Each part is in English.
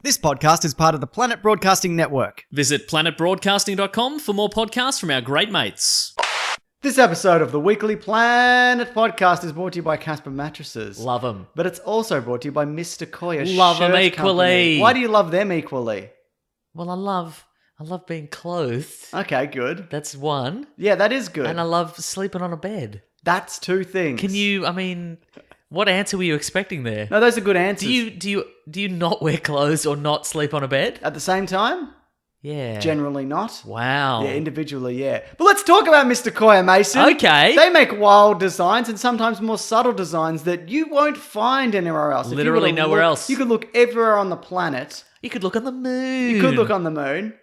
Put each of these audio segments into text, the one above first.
This podcast is part of the Planet Broadcasting Network. Visit planetbroadcasting.com for more podcasts from our great mates. This episode of the Weekly Planet podcast is brought to you by Casper Mattresses. Love them. But it's also brought to you by Mr. Koya Love them Shirt equally. Company. Why do you love them equally? Well, I love being clothed. Okay, good. That's one. Yeah, that is good. And I love sleeping on a bed. That's two things. What answer were you expecting there? No, those are good answers. Do you not wear clothes or not sleep on a bed? At the same time? Yeah. Generally not. Wow. Yeah, individually, yeah. But let's talk about Mr. Koya Mason. Okay. They make wild designs and sometimes more subtle designs that you won't find anywhere else. Literally nowhere else. You could look everywhere on the planet. You could look on the moon. You could look on the moon.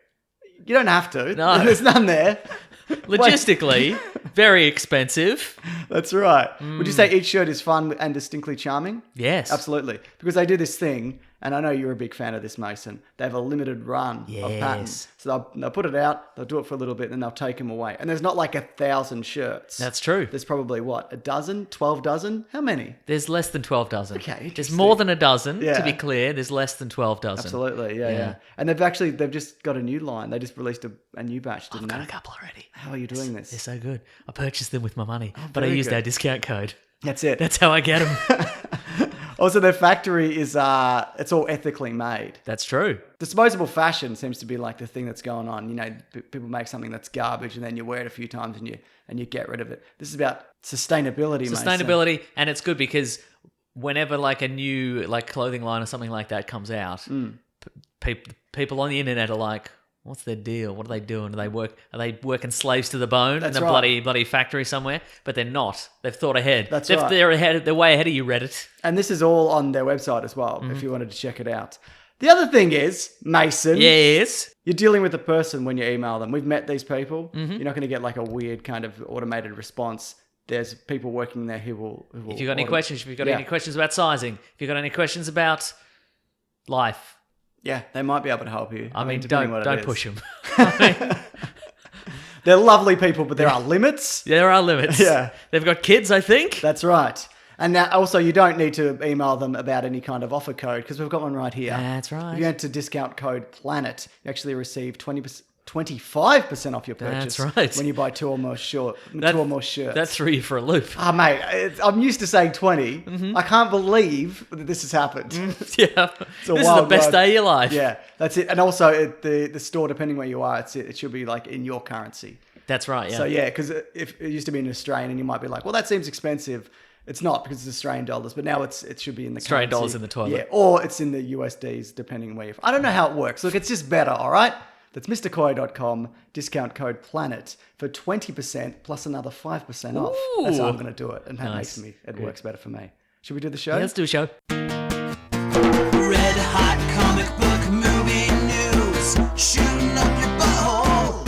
You don't have to. No. There's none there. Logistically, very expensive. That's right. Would you say each shirt is fun and distinctly charming? Yes. Absolutely. Because they do this thing, and I know you're a big fan of this, Mason. They have a limited run of patterns. So they'll put it out, they'll do it for a little bit, and then they'll take them away. And there's not like 1,000 shirts. That's true. There's probably, what, a dozen? 12 dozen? How many? There's less than 12 dozen. Okay, There's interesting. more than a dozen, Yeah. to be clear. There's less than 12 dozen. Absolutely, yeah. And they've just got a new line. They just released a new batch, didn't I've they? got a couple already. How are you doing this? They're so good. I purchased them with my money, but I very used good. our discount code. That's it. That's how I get them. Also, their factory is, it's all ethically made. That's true. Disposable fashion seems to be like the thing that's going on. You know, people make something that's garbage and then you wear it a few times and you get rid of it. This is about sustainability, Sustainability, and it's good because whenever like a new like clothing line or something like that comes out, people on the internet are like, what's their deal? What are they doing? Are they working slaves to the bone That's in a right. bloody factory somewhere? But they're not. They've thought ahead. That's right. They're way ahead of you, Reddit. And this is all on their website as well, if you wanted to check it out. The other thing is, Mason, Yes. you're dealing with a person when you email them. We've met these people. You're not going to get like a weird kind of automated response. There's people working there who will If you've got any questions, if you've got Yeah. any questions about sizing, if you've got any questions about life, Yeah, they might be able to help you. I mean, depending what it don't is. push them. They're lovely people, but there are limits. There are limits. Yeah. They've got kids, I think. That's right. And now, also, you don't need to email them about any kind of offer code because we've got one right here. That's right. If you enter discount code PLANET, you actually receive 25% off your purchase. That's right. When you buy two or more shirts. That threw you for a loop. Ah, mate, I'm used to saying 20. I can't believe that this has happened. Yeah. It's a This is the wild best ride. day of your life. Yeah, that's it. And also, the store, depending where you are, it should be like in your currency. That's right, yeah. So yeah, because if it used to be in Australian, and you might be like, well, that seems expensive. It's not because it's Australian dollars, but now it should be in the Australian currency. dollars in the toilet. Yeah, or it's in the USDs, depending where you're. I don't know how it works. Look, it's just better, all right? That's MrKoi.com, discount code PLANET for 20% plus another 5% off. That's how I'm going to do it, and that Nice. it works better for me. Should we do the show? Yeah, let's do a show. Red hot comic book movie news, shooting up your butthole.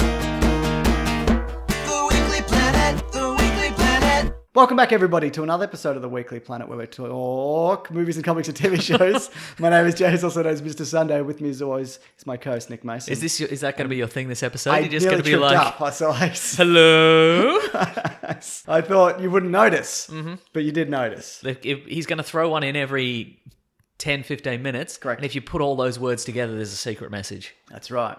The Weekly Planet, the Weekly Planet. Welcome back, everybody, to another episode of the Weekly Planet where we talk movies and comics and TV shows. My name is James, also known as Mr. Sunday. With me, as always, is my co-host, Nick Mason. Is that going to be your thing this episode? I You're just nearly going to be tripped like, up. I saw hello? I thought you wouldn't notice, but you did notice. He's going to throw one in every 10, 15 minutes. Correct. And if you put all those words together, there's a secret message. That's right.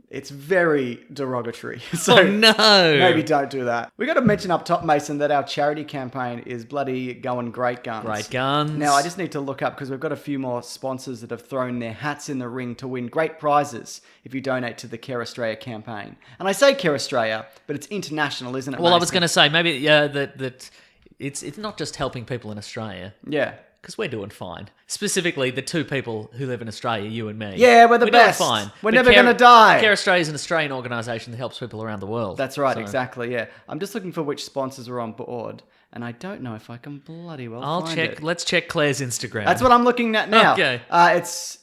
It's very derogatory. So Oh, no. maybe don't do that. We got to mention up top, Mason, that our charity campaign is bloody going great guns. Great guns. Now, I just need to look up because we've got a few more sponsors that have thrown their hats in the ring to win great prizes if you donate to the Care Australia campaign. And I say Care Australia, but it's international, isn't it? Well, I was Mason? going to say, maybe that it's not just helping people in Australia. Yeah. Because we're doing fine. Specifically, the two people who live in Australia, you and me. Yeah, we're the best. Doing fine. We're But never going to die. Care Australia is an Australian organisation that helps people around the world. That's right, So, exactly, yeah. I'm just looking for which sponsors are on board, and I don't know if I can bloody well I'll find check. it. Let's check Claire's Instagram. That's what I'm looking at now. Okay. It's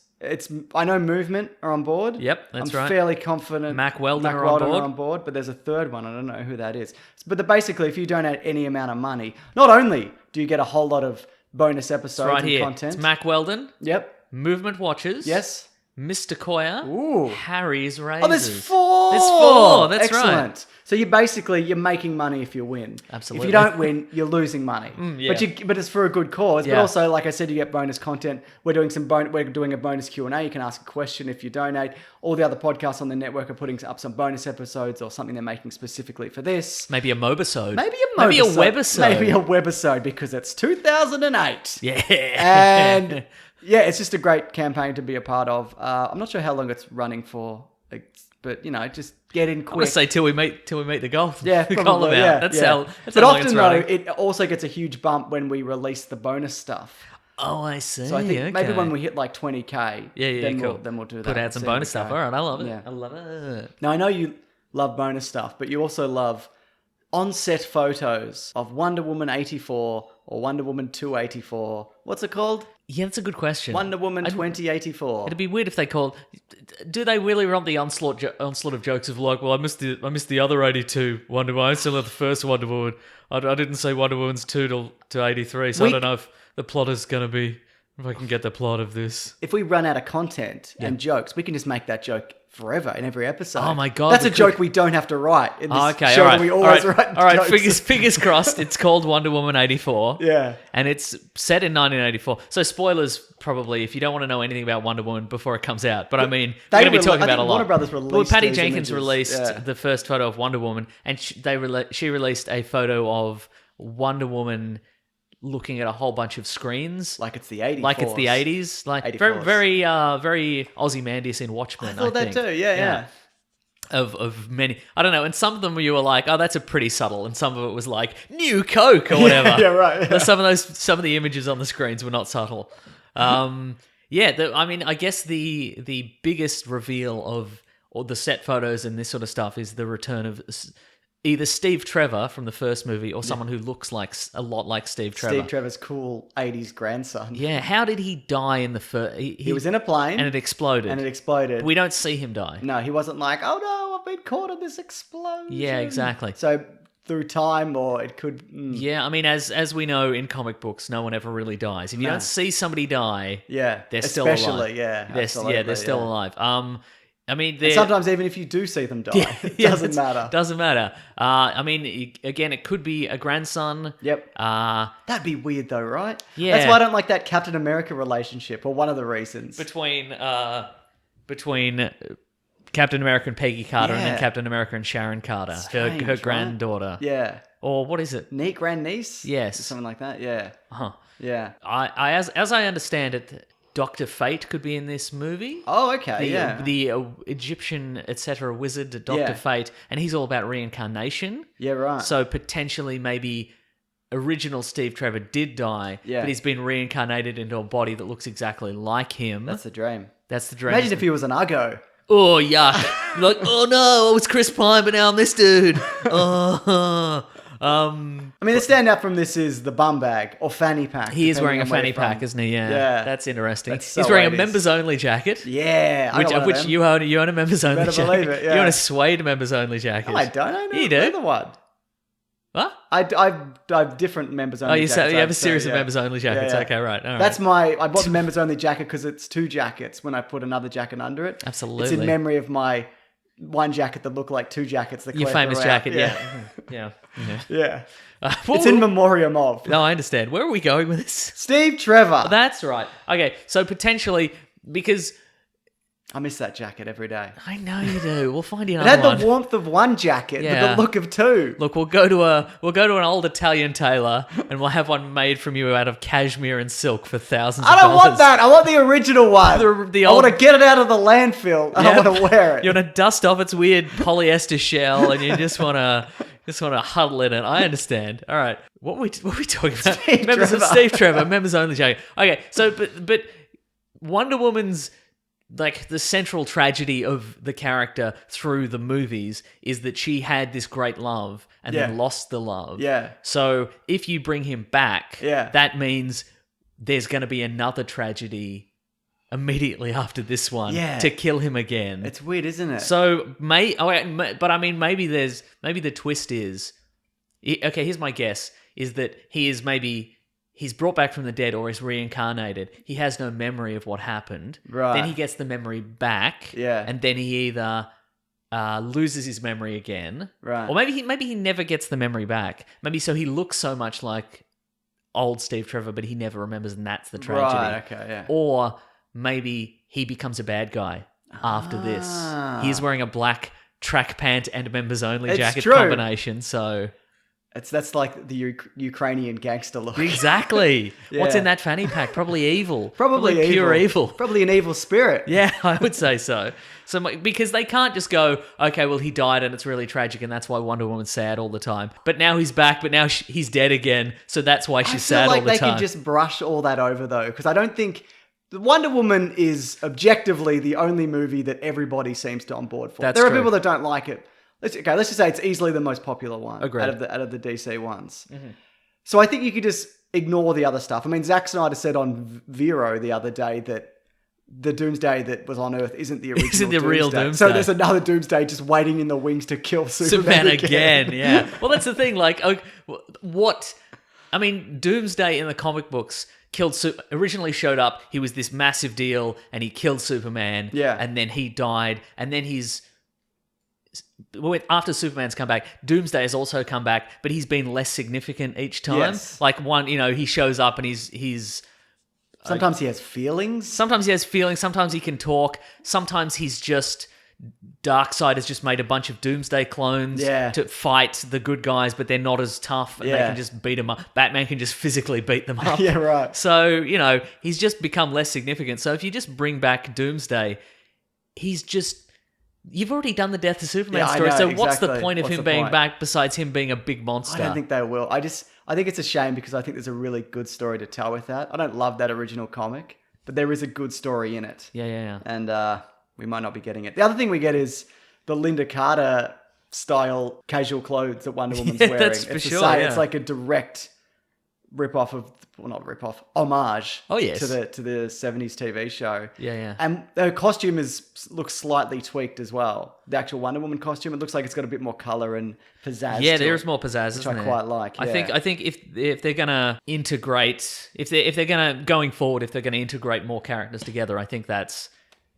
I know Movement are on board. Yep, that's I'm right. fairly confident Mac Weldon are on Weldon board. are on board, but there's a third one. I don't know who that is. But basically, if you donate any amount of money, not only do you get a whole lot of bonus episodes right and here. content. It's Mac Weldon, Yep. Movement Watchers. Yes. Mr. Koya, Ooh. Harry's Razors. Oh, there's 4. There's 4. That's Excellent. right. So you're making money if you win. Absolutely. If you don't win, you're losing money. yeah. But it's for a good cause. But Yeah. also, like I said, you get bonus content. We're doing a bonus Q&A. You can ask a question if you donate. All the other podcasts on the network are putting up some bonus episodes or something they're making specifically for this. Maybe a mobisode. Maybe a webisode. Maybe a webisode because it's 2008. Yeah. And yeah, it's just a great campaign to be a part of. I'm not sure how long it's running for, but just get in I'm quick. gonna say till we meet the golf. Yeah, the probably, golf yeah, That's yeah. how. That's But how long often it's though, running. it also gets a huge bump when we release the bonus stuff. Oh, I see. So I think maybe okay. when we hit like 20k, cool. then we'll do that. Put out some See how bonus we stuff. go. All right, I love it. Yeah. I love it. Now I know you love bonus stuff, but you also love on-set photos of Wonder Woman 84 or Wonder Woman 284. What's it called? Yeah, that's a good question. Wonder Woman 2084. It'd be weird if they called. Do they really run the onslaught of jokes of like, well, I missed the other 82 Wonder Woman. I still have the first Wonder Woman. I didn't say Wonder Woman's 2 to 83, so I don't know if the plot is going to be. If I can get the plot of this. If we run out of content and jokes, we can just make that joke forever in every episode. Oh my God, that's we a joke we don't have to write in this Okay, show. all right. We always write all right. jokes. Fingers crossed. It's called Wonder Woman 84. Yeah. And it's set in 1984. So spoilers, probably, if you don't want to know anything about Wonder Woman before it comes out. But I mean, we're going to be talking I about think a lot. Warner Brothers released Well, Patty these Jenkins images. released the first photo of Wonder Woman, and she released a photo of Wonder Woman looking at a whole bunch of screens. Like it's the 80s. Like it's the 80s. Like 84s. very Ozymandias in Watchmen, I thought think. that too. Yeah. Of many, I don't know, and some of them you were like, oh, that's a pretty subtle, and some of it was like new Coke or whatever. Yeah, right. Yeah. Some of the images on the screens were not subtle. I mean, I guess the biggest reveal of all the set photos and this sort of stuff is the return of either Steve Trevor from the first movie or someone who looks like a lot like Steve Trevor. Steve Trevor's cool 80s grandson. Yeah, how did he die in the first? He was in a plane. and it exploded. We don't see him die. No, he wasn't like, oh no, I've been caught in this explosion. Yeah, exactly. So through time, or it could... Yeah, I mean, as we know in comic books, no one ever really dies. If you don't see somebody die, Yeah. they're still alive. Especially, yeah. Absolutely, they're still alive. I mean, And sometimes even if you do see them die, it doesn't matter. Doesn't matter. I mean, again, it could be a grandson. Yep. That'd be weird though, right? Yeah. That's why I don't like that Captain America relationship, or one of the reasons. between Captain America and Peggy Carter, and then Yeah. Captain America and Sharon Carter, Strange, her right? granddaughter. Yeah. Or what is it? Grandniece? Yes. Something like that, yeah. Huh. Yeah. As I understand it, Dr. Fate could be in this movie. Oh, okay, The Egyptian, etc. wizard, Dr. Yeah. Fate, and he's all about reincarnation. Yeah, right. So potentially maybe original Steve Trevor did die, Yeah. but he's been reincarnated into a body that looks exactly like him. That's the dream. That's the dream. Imagine if he was an Uggo. Oh, yuck. Like, oh no, I was Chris Pine, but now I'm this dude. I mean, the standout from this is the bum bag or fanny pack. He is depending wearing a on where fanny you're from. pack, isn't he? Yeah. Yeah. That's interesting. That's so He's wearing a 80s. members only jacket. Yeah, I got one of Which them. you own a members only better jacket. believe it, yeah. You own a suede members only jacket. No, I don't. I know You do? another one. What? I have different members only. Oh, you jackets. have a series of yeah. members only jackets. Yeah, yeah. Okay, right. All right. That's I bought the members only jacket because it's 2 jackets when I put another jacket under it. Absolutely. It's in memory of my one jacket that looked like 2 jackets. That your Claire famous threw out. jacket. Yeah. Yeah. Yeah. What It's in were- memoriam of. No, I understand. Where are we going with this? Steve Trevor. That's right. Okay, so potentially because I miss that jacket every day. I know you do. We'll find you It another had one. the warmth of one jacket, Yeah. but the look of 2. Look, we'll go to an old Italian tailor, and we'll have one made from you out of cashmere and silk for thousands. I of don't dollars. want that. I want the original one. The I old- want to get it out of the landfill and I Yep. want to wear it. You want to dust off its weird polyester shell, and you just want to huddle in it. I understand. All right, what we talking about? Steve members Trevor. of Steve Trevor, members only jacket. Okay, so but Wonder Woman's like the central tragedy of the character through the movies is that she had this great love and then Yeah. lost the love. Yeah. So if you bring him back, Yeah. that means there's going to be another tragedy immediately after this one Yeah. to kill him again. It's weird, isn't it? So maybe the twist is okay. Here's my guess: is that he he's brought back from the dead or is reincarnated. He has no memory of what happened. Right. Then he gets the memory back. Yeah. And then he either loses his memory again. Right. Or maybe he never gets the memory back. Maybe so he looks so much like old Steve Trevor, but he never remembers, and that's the tragedy. Right, okay, yeah. Or maybe he becomes a bad guy after this. He's wearing a black track pant and members only It's jacket true. combination, so... That's like the Ukrainian gangster look. Exactly. Yeah. What's in that fanny pack? Probably evil. Probably pure evil. Probably an evil spirit. Yeah, I would say so. Because they can't just go, okay, well, he died and it's really tragic and that's why Wonder Woman's sad all the time. But now he's back, but now he's dead again, so that's why she's sad all the time. I feel like they can just brush all that over, though, because I don't think... Wonder Woman is objectively the only movie that everybody seems to on board for. That's there are true. people that don't like it. Let's just say it's easily the most popular one Agreed. out of the DC ones. Mm-hmm. So I think you could just ignore the other stuff. I mean, Zack Snyder said on Vero the other day that the Doomsday that was on Earth isn't the original Isn't the real Doomsday. So there's another Doomsday just waiting in the wings to kill Superman again. Yeah. Well, that's the thing. Like, what... I mean, Doomsday in the comic books originally showed up. He was this massive deal, and he killed Superman. Yeah. And then he died, and then after Superman's come back, Doomsday has also come back, but he's been less significant each time. Yes. Like he shows up and he's Sometimes he has feelings. sometimes he has feelings, sometimes he can talk, sometimes he's just Darkseid has just made a bunch of Doomsday clones to fight the good guys, but they're not as tough and they can just beat them up. Batman can just physically beat them up. Yeah, right. So, he's just become less significant. So if you just bring back Doomsday, you've already done the Death of Superman story, know, so what's the exactly. point of What's him the being point? back besides him being a big monster? I don't think they will. I think it's a shame because I think there's a really good story to tell with that. I don't love that original comic, but there is a good story in it. Yeah. And we might not be getting it. The other thing we get is the Linda Carter style casual clothes that Wonder Woman's wearing. That's for it's sure, the same. yeah. It's like a direct rip-off of... Well, not rip-off. Homage. Oh, yes. To the 70s TV show. Yeah. And her costume looks slightly tweaked as well. The actual Wonder Woman costume, it looks like it's got a bit more colour and pizzazz. Yeah, to there's it, more pizzazz, which isn't I there? quite like. I yeah. think if they're gonna integrate, if they're gonna going forward, if they're gonna integrate more characters together, I think that's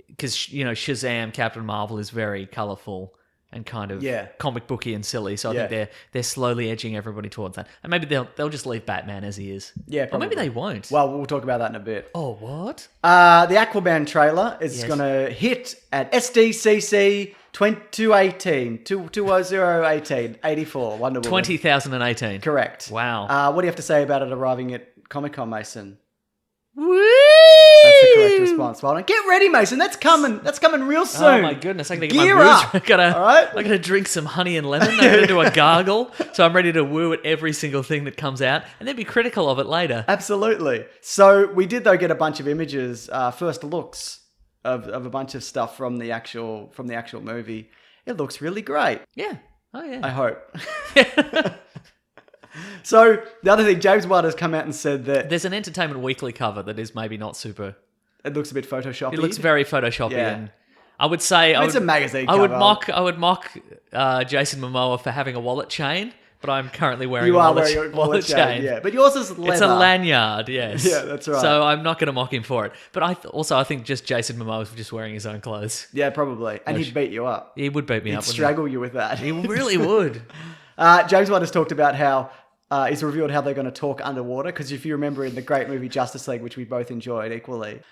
because Shazam, Captain Marvel is very colourful and kind of comic booky and silly. So I think they're slowly edging everybody towards that. And maybe they'll just leave Batman as he is. Yeah, Or maybe probably. they won't. Well, we'll talk about that in a bit. Oh, what? The Aquaman trailer is Yes. going to hit at SDCC 2018, 2018, 84, Wonder Woman. 20,018. Correct. Wow. What do you have to say about it arriving at Comic-Con, Mason? Woo! That's the correct response. Well done. Get ready, Mason. That's coming real soon. Oh my goodness! I gotta get Gear my up. roots. I All right? gotta drink some honey and lemon. I'm gonna do a gargle, so I'm ready to woo at every single thing that comes out, and then be critical of it later. Absolutely. So we did though get a bunch of images, first looks of a bunch of stuff from the actual movie. It looks really great. Yeah. Oh yeah. I hope. So the other thing, James White has come out and said that There's an Entertainment Weekly cover that is maybe not super. it looks a bit photoshoppy. It looks very photoshoppy, Yeah. and I would say It's a magazine I would cover. mock Jason Momoa for having a wallet chain, but I'm currently wearing You a are wallet, wearing a wallet chain. yeah. But yours is leather. It's a lanyard, yes. Yeah, that's right. So I'm not going to mock him for it. But I think just Jason Momoa was just wearing his own clothes. Yeah, probably. And he'd beat you up. He would beat me He'd up. wouldn't strangle you with that. He really would. James White has talked about how he's revealed how they're going to talk underwater. Because if you remember in the great movie Justice League, which we both enjoyed equally,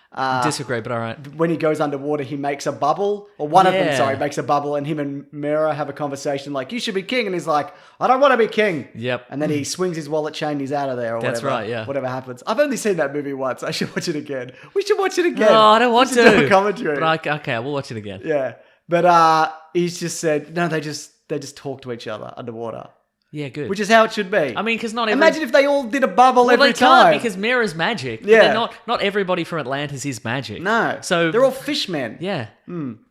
Disagree, but all right. when he goes underwater, he makes a bubble, or one of them, Yeah. sorry, makes a bubble, and him and Mera have a conversation like, you should be king. And he's like, I don't want to be king. Yep. And then he swings his wallet chain, he's out of there, or That's whatever. right, yeah. Whatever happens. I've only seen that movie once. I should watch it again. We should watch it again. No, I don't want We should do to. a commentary. But okay, we'll watch it again. Yeah. But he's just said, no, they just talk to each other underwater. Yeah, good. Which is how it should be. I mean, because not every... Imagine if they all did a bubble Well, every they time. can't because Mira's magic. Yeah. They're not everybody from Atlantis is magic. No. So they're all fishmen. Yeah.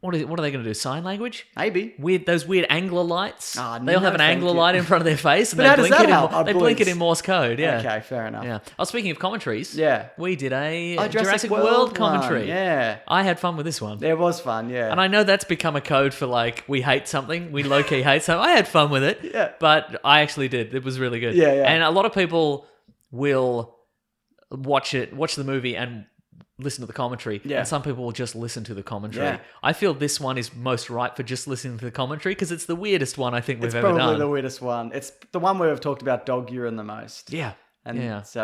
What are they going to do? Sign language? Maybe. Those weird angler lights. Ah, they all no, have an thank angler you. light in front of their face, and But they how does blink that it. help? They blink it Blinks. in Morse code. Yeah. Okay, fair enough. Yeah. Oh, speaking of commentaries. Yeah. We did a Oh, Jurassic World one. commentary. Yeah. I had fun with this one. It was fun, yeah. And I know that's become a code for like, we hate something, we low-key hate something. I had fun with it, Yeah. but I actually did. It was really good. Yeah, yeah. And a lot of people will watch the movie and listen to the commentary. Yeah. And some people will just listen to the commentary. Yeah. I feel this one is most right for just listening to the commentary because it's the weirdest one I think we've It's ever probably done. the weirdest one. It's the one where we've talked about dog urine the most. Yeah. And so,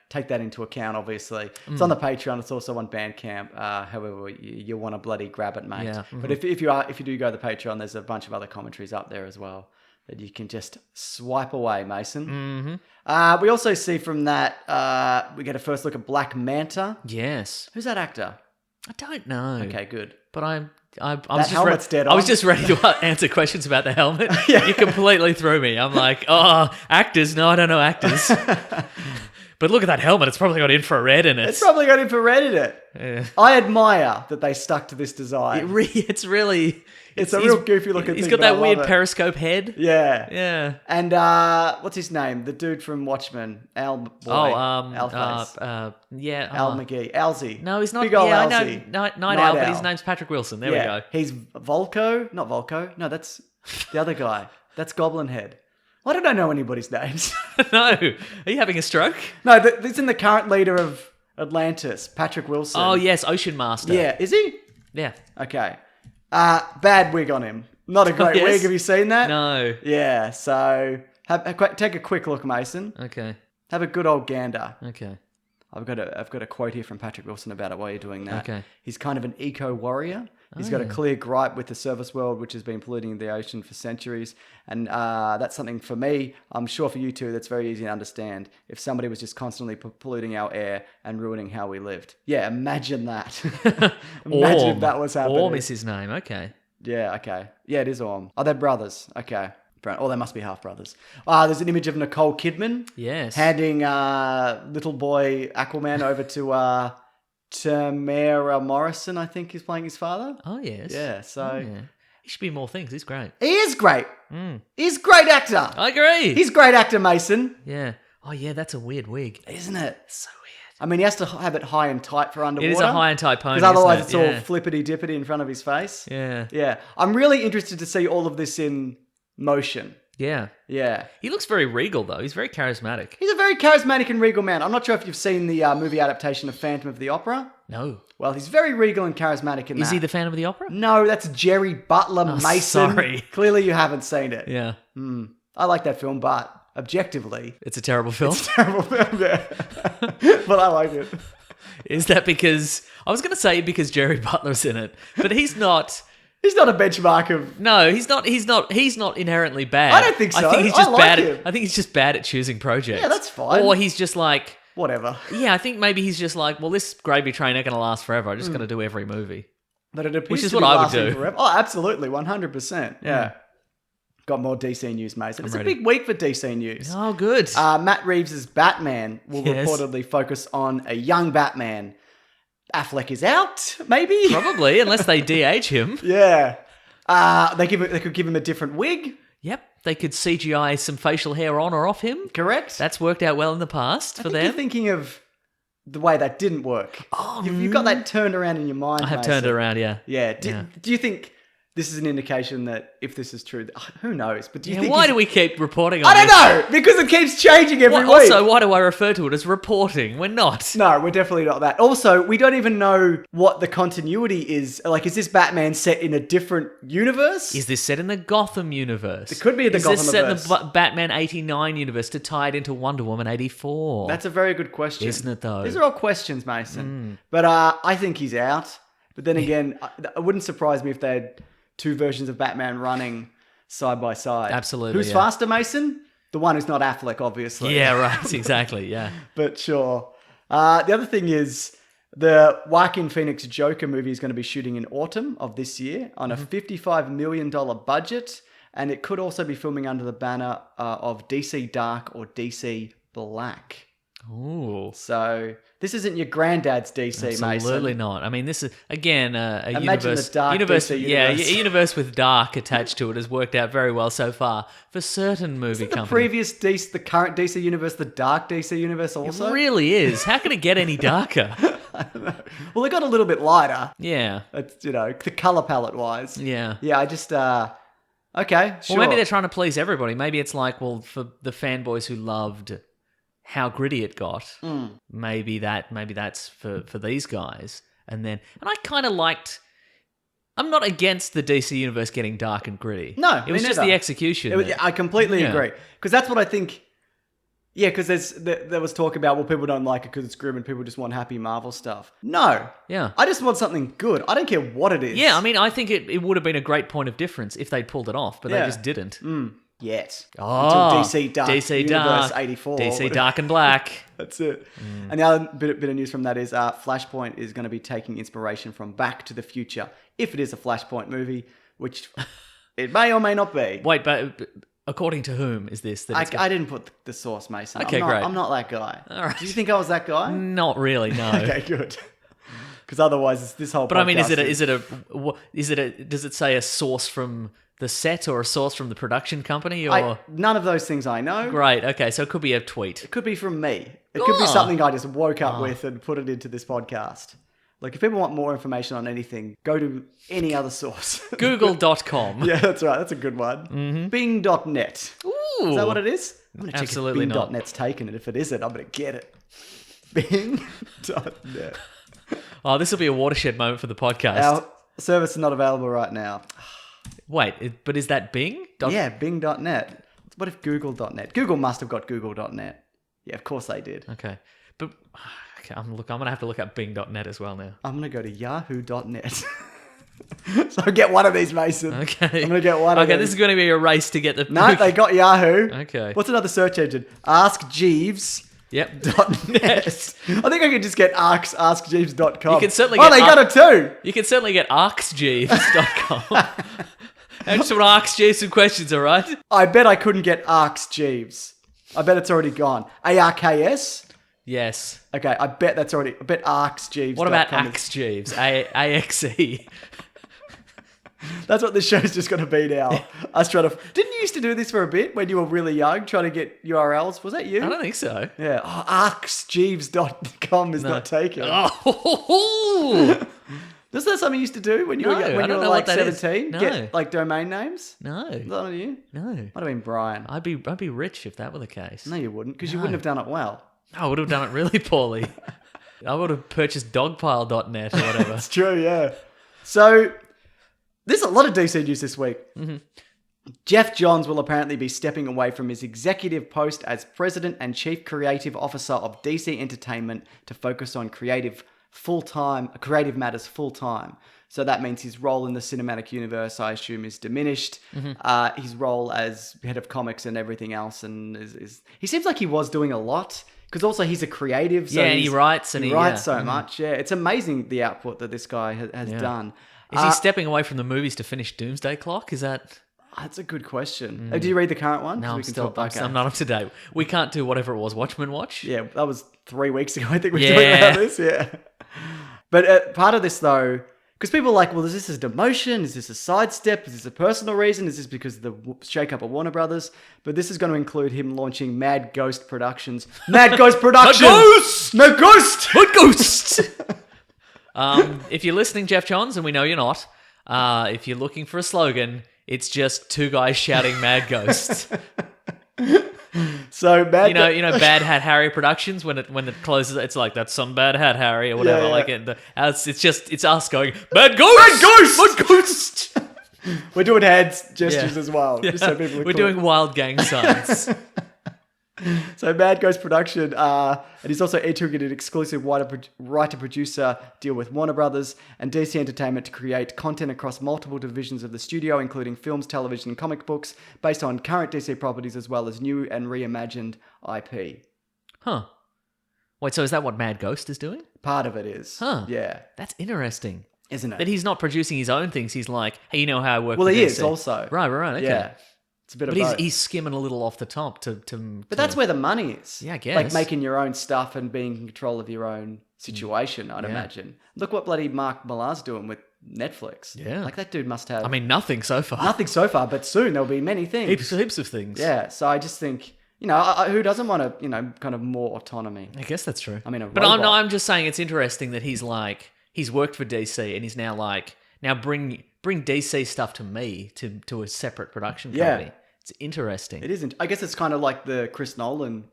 take that into account, obviously. It's on the Patreon. It's also on Bandcamp. However, you want to bloody grab it, mate. Yeah. But if you do go to the Patreon, there's a bunch of other commentaries up there as well that you can just swipe away, Mason. We also see from that, we get a first look at Black Manta. Yes. Who's that actor? I don't know. Okay, good. But I was That just helmet's dead I was on. just ready to answer questions about the helmet. Yeah. You completely threw me. I'm like, actors? No, I don't know actors. But look at that helmet. It's probably got infrared in it. It's probably got infrared in it. Yeah. I admire that they stuck to this design. It's really... It's a real goofy looking He's thing, got but I that weird love it. periscope head. Yeah. Yeah. And what's his name? The dude from Watchmen. Al Boy. Alface. Al McGee. Alzy. No, he's not. Big old yeah, I Alzy. know. Night Owl, but his name's Patrick Wilson. There we go. He's Volko. Not Volko. No, that's the other guy. That's Goblin Head. Why don't I know anybody's names? No. Are you having a stroke? No, this is the current leader of Atlantis, Patrick Wilson. Oh, yes. Ocean Master. Yeah. Is he? Yeah. Okay. Bad wig on him. Not a great yes? wig. Have you seen that? No. Yeah. So take a quick look, Mason. Okay. Have a good old gander. Okay. I've got a quote here from Patrick Wilson about it while you're doing that. Okay. He's kind of an eco-warrior. He's got a clear gripe with the surface world, which has been polluting the ocean for centuries. And that's something for me, I'm sure for you too, that's very easy to understand. If somebody was just constantly polluting our air and ruining how we lived. Yeah, imagine that. Imagine if that was happening. Orm is his name. Okay. Yeah, okay. Yeah, it is Orm. Oh, they're brothers. Okay. Oh, they must be half brothers. There's an image of Nicole Kidman. Yes. Handing little boy Aquaman over to Tamara Morrison, I think, is playing his father. Oh, yes. Yeah, so... Yeah. He should be in more things. He's great. He is great. He's a great actor. I agree. He's a great actor, Mason. Yeah. Oh, yeah, that's a weird wig. Isn't it? So weird. I mean, he has to have it high and tight for underwater. It is a high and tight pony, because otherwise isn't it's it? all flippity-dippity in front of his face. Yeah. Yeah. I'm really interested to see all of this in motion. Yeah. Yeah. He looks very regal, though. He's very charismatic. He's a very charismatic and regal man. I'm not sure if you've seen the movie adaptation of Phantom of the Opera. No. Well, he's very regal and charismatic in that. Is he the Phantom of the Opera? No, that's Jerry Butler Mason. sorry. Clearly you haven't seen it. Yeah. I like that film, but objectively, It's a terrible film. it's a terrible film, yeah. But I like it. Is that because... I was going to say because Jerry Butler's in it, but he's not... He's not a benchmark of... No, he's not inherently bad. I don't think so. I think he's I just like bad. him. I think he's just bad at choosing projects. Yeah, that's fine. Or he's just like... Whatever. Yeah, I think maybe he's just like, well, this gravy train ain't going to last forever. I'm just going to do every movie. But it appears Which is to what be I would lasting do. forever. Oh, absolutely. 100%. Yeah. Got more DC news, Mason. It's ready. a big week for DC news. Oh, good. Matt Reeves' Batman will Yes. reportedly focus on a young Batman. Affleck is out, maybe? Probably, unless they de-age him. Yeah. They could give him a different wig, Yep, they could CGI some facial hair on or off him. correct? That's worked out well in the past for I think them. you're thinking of the way that didn't work. Oh, You've got that turned around in your mind, I have Mason. turned it around, yeah. Yeah. Yeah. Do you think this is an indication that if this is true, who knows? But do you Yeah, think why he's- do we keep reporting on I don't this? know, because it keeps changing every week. Also, why do I refer to it as reporting? We're not. No, we're definitely not that. Also, we don't even know what the continuity is. Like, is this Batman set in a different universe? Is this set in the Gotham universe? It could be the Is this set in Gothamverse. the Batman 89 universe to tie it into Wonder Woman 84? That's a very good question. Isn't it, though? These are all questions, Mason. But I think he's out. But then again, it wouldn't surprise me if they had two versions of Batman running side by side. Absolutely, Who's yeah. faster, Mason? The one who's not Affleck, obviously. Yeah, right. Exactly, yeah. But sure. The other thing is the Joaquin Phoenix Joker movie is going to be shooting in autumn of this year on a $55 million budget. And it could also be filming under the banner of DC Dark or DC Black. Ooh. So this isn't your granddad's DC, Mason. Absolutely not. I mean, this is again a Imagine universe. the dark DC yeah, universe. a universe with dark attached to it has worked out very well so far for certain movie Isn't the companies. the current DC universe, the dark DC universe also? It really is. How can it get any darker? I don't know. Well, it got a little bit lighter. Yeah, It's, the color palette wise. yeah. Yeah, I just, okay, sure. Well, maybe they're trying to please everybody. Maybe it's like, well, for the fanboys who loved how gritty it got. Maybe that's for these guys. And I kind of liked. I'm not against the DC universe getting dark and gritty. No, it was just the execution. I completely agree, because that's what I think. Yeah, because there was talk about, well, people don't like it because it's grim and people just want happy Marvel stuff. No. Yeah. I just want something good. I don't care what it is. Yeah, I mean, I think it would have been a great point of difference if they'd pulled it off, but they just didn't. Yet. Oh, Until DC Dark Universe 84. DC Dark and Black. That's it. And the other bit of news from that is Flashpoint is going to be taking inspiration from Back to the Future, if it is a Flashpoint movie, which it may or may not be. Wait, but according to whom is this? I didn't put the source, Mason. Okay, great. great. I'm not that guy. All right. Do you think I was that guy? Not really, no. Okay, good. Because otherwise, this whole. But I mean, does it say a source from the set or a source from the production company? Or none of those things I know. Great. Okay, so it could be a tweet. It could be from me. It could be something I just woke up with and put it into this podcast. Like, if people want more information on anything, go to any other source. Google.com. Yeah, that's right. That's a good one. Bing.net. Ooh. Is that what it is? I'm going to check Absolutely if not. Bing.net's taken it. If it isn't, I'm going to get it. Bing.net. Oh, this will be a watershed moment for the podcast. Our service is not available right now. Wait, but is that Bing? Yeah, Bing.net. What if Google.net? Google must have got Google.net. Yeah, of course they did. Okay. But I'm going to have to look up Bing.net as well now. I'm going to go to Yahoo.net. So get one of these, Mason. Okay. I'm going to get one of these. Okay, this is going to be a race to get the... No, they got Yahoo. Okay. What's another search engine? Ask Jeeves. Yep. .net. I think I could just get askjeeves.com. You can certainly they get got it too. You can certainly get arksjeeves.com. I just want to ask Jeeves some questions, all right? I bet I couldn't get Arks Jeeves. I bet it's already gone. ARKS? Yes. Okay, I bet that's already... I bet ArksJeeves.com. What about Axe Jeeves? AXE. That's what this show's just going to be now. Us trying to... Didn't you used to do this for a bit when you were really young, trying to get URLs? Was that you? I don't think so. Yeah. Oh, arksjeeves.com is not taken. Oh. Is that something you used to do when you No, were, I when you don't were know like what that is. 17? No. Get like domain names? No. Was that not you? No. Might have been Brian. I'd be rich if that were the case. No, you wouldn't, because you wouldn't have done it well. I would have done it really poorly. I would have purchased dogpile.net or whatever. That's true, yeah. So, there's a lot of DC news this week. Mm-hmm. Geoff Johns will apparently be stepping away from his executive post as President and Chief Creative Officer of DC Entertainment to focus on creative matters full-time. So that means his role in the cinematic universe, I assume, is diminished. Mm-hmm. His role as head of comics and everything else, and he seems like he was doing a lot. Because also he's a creative. So and he writes. He writes so much. Yeah, it's amazing the output that this guy has done. Is he stepping away from the movies to finish Doomsday Clock? Is that... That's a good question. Did you read the current one? No, I'm not up to date. We can't do whatever it was. Watchmen Watch? Yeah, that was 3 weeks ago. I think we were talking about this. Yeah. But part of this, though... Because people are like, well, is this a demotion? Is this a sidestep? Is this a personal reason? Is this because of the shake-up of Warner Brothers? But this is going to include him launching Mad Ghost Productions. Mad Ghost Productions! Mad Ghost! Mad Ghost! If you're listening, Geoff Johns, and we know you're not, if you're looking for a slogan, it's just two guys shouting Mad Ghost. So Mad you know Bad Hat Harry Productions when it closes, it's like that's some Bad Hat Harry or whatever. Yeah. Like it's us going Mad Ghost, Mad Ghost. We're doing hands gestures as well. Just so people We're doing wild gang signs. So Mad Ghost Production, and he's also entering an exclusive writer-producer deal with Warner Brothers and DC Entertainment to create content across multiple divisions of the studio, including films, television, and comic books, based on current DC properties as well as new and reimagined IP. Huh. Wait, so is that what Mad Ghost is doing? Part of it is. Huh. Yeah. That's interesting. Isn't it? That he's not producing his own things. He's like, hey, you know how I work Well, with he DC? is also. Right, okay. Yeah. It's a bit of But both. he's skimming a little off the top But that's where the money is. Yeah, I guess. Like making your own stuff and being in control of your own situation, I'd Yeah. imagine. Look what bloody Mark Millar's doing with Netflix. Yeah. Like that dude must have... I mean, nothing so far. Nothing so far, but soon there'll be many things. Heaps of things. Yeah, so I just think, who doesn't want to, kind of more autonomy? I guess that's true. I mean, but I'm just saying it's interesting that he's worked for DC and he's now like, bring DC stuff to me, to a separate production company. Yeah. It's interesting. It isn't. I guess it's kind of like the Chris Nolan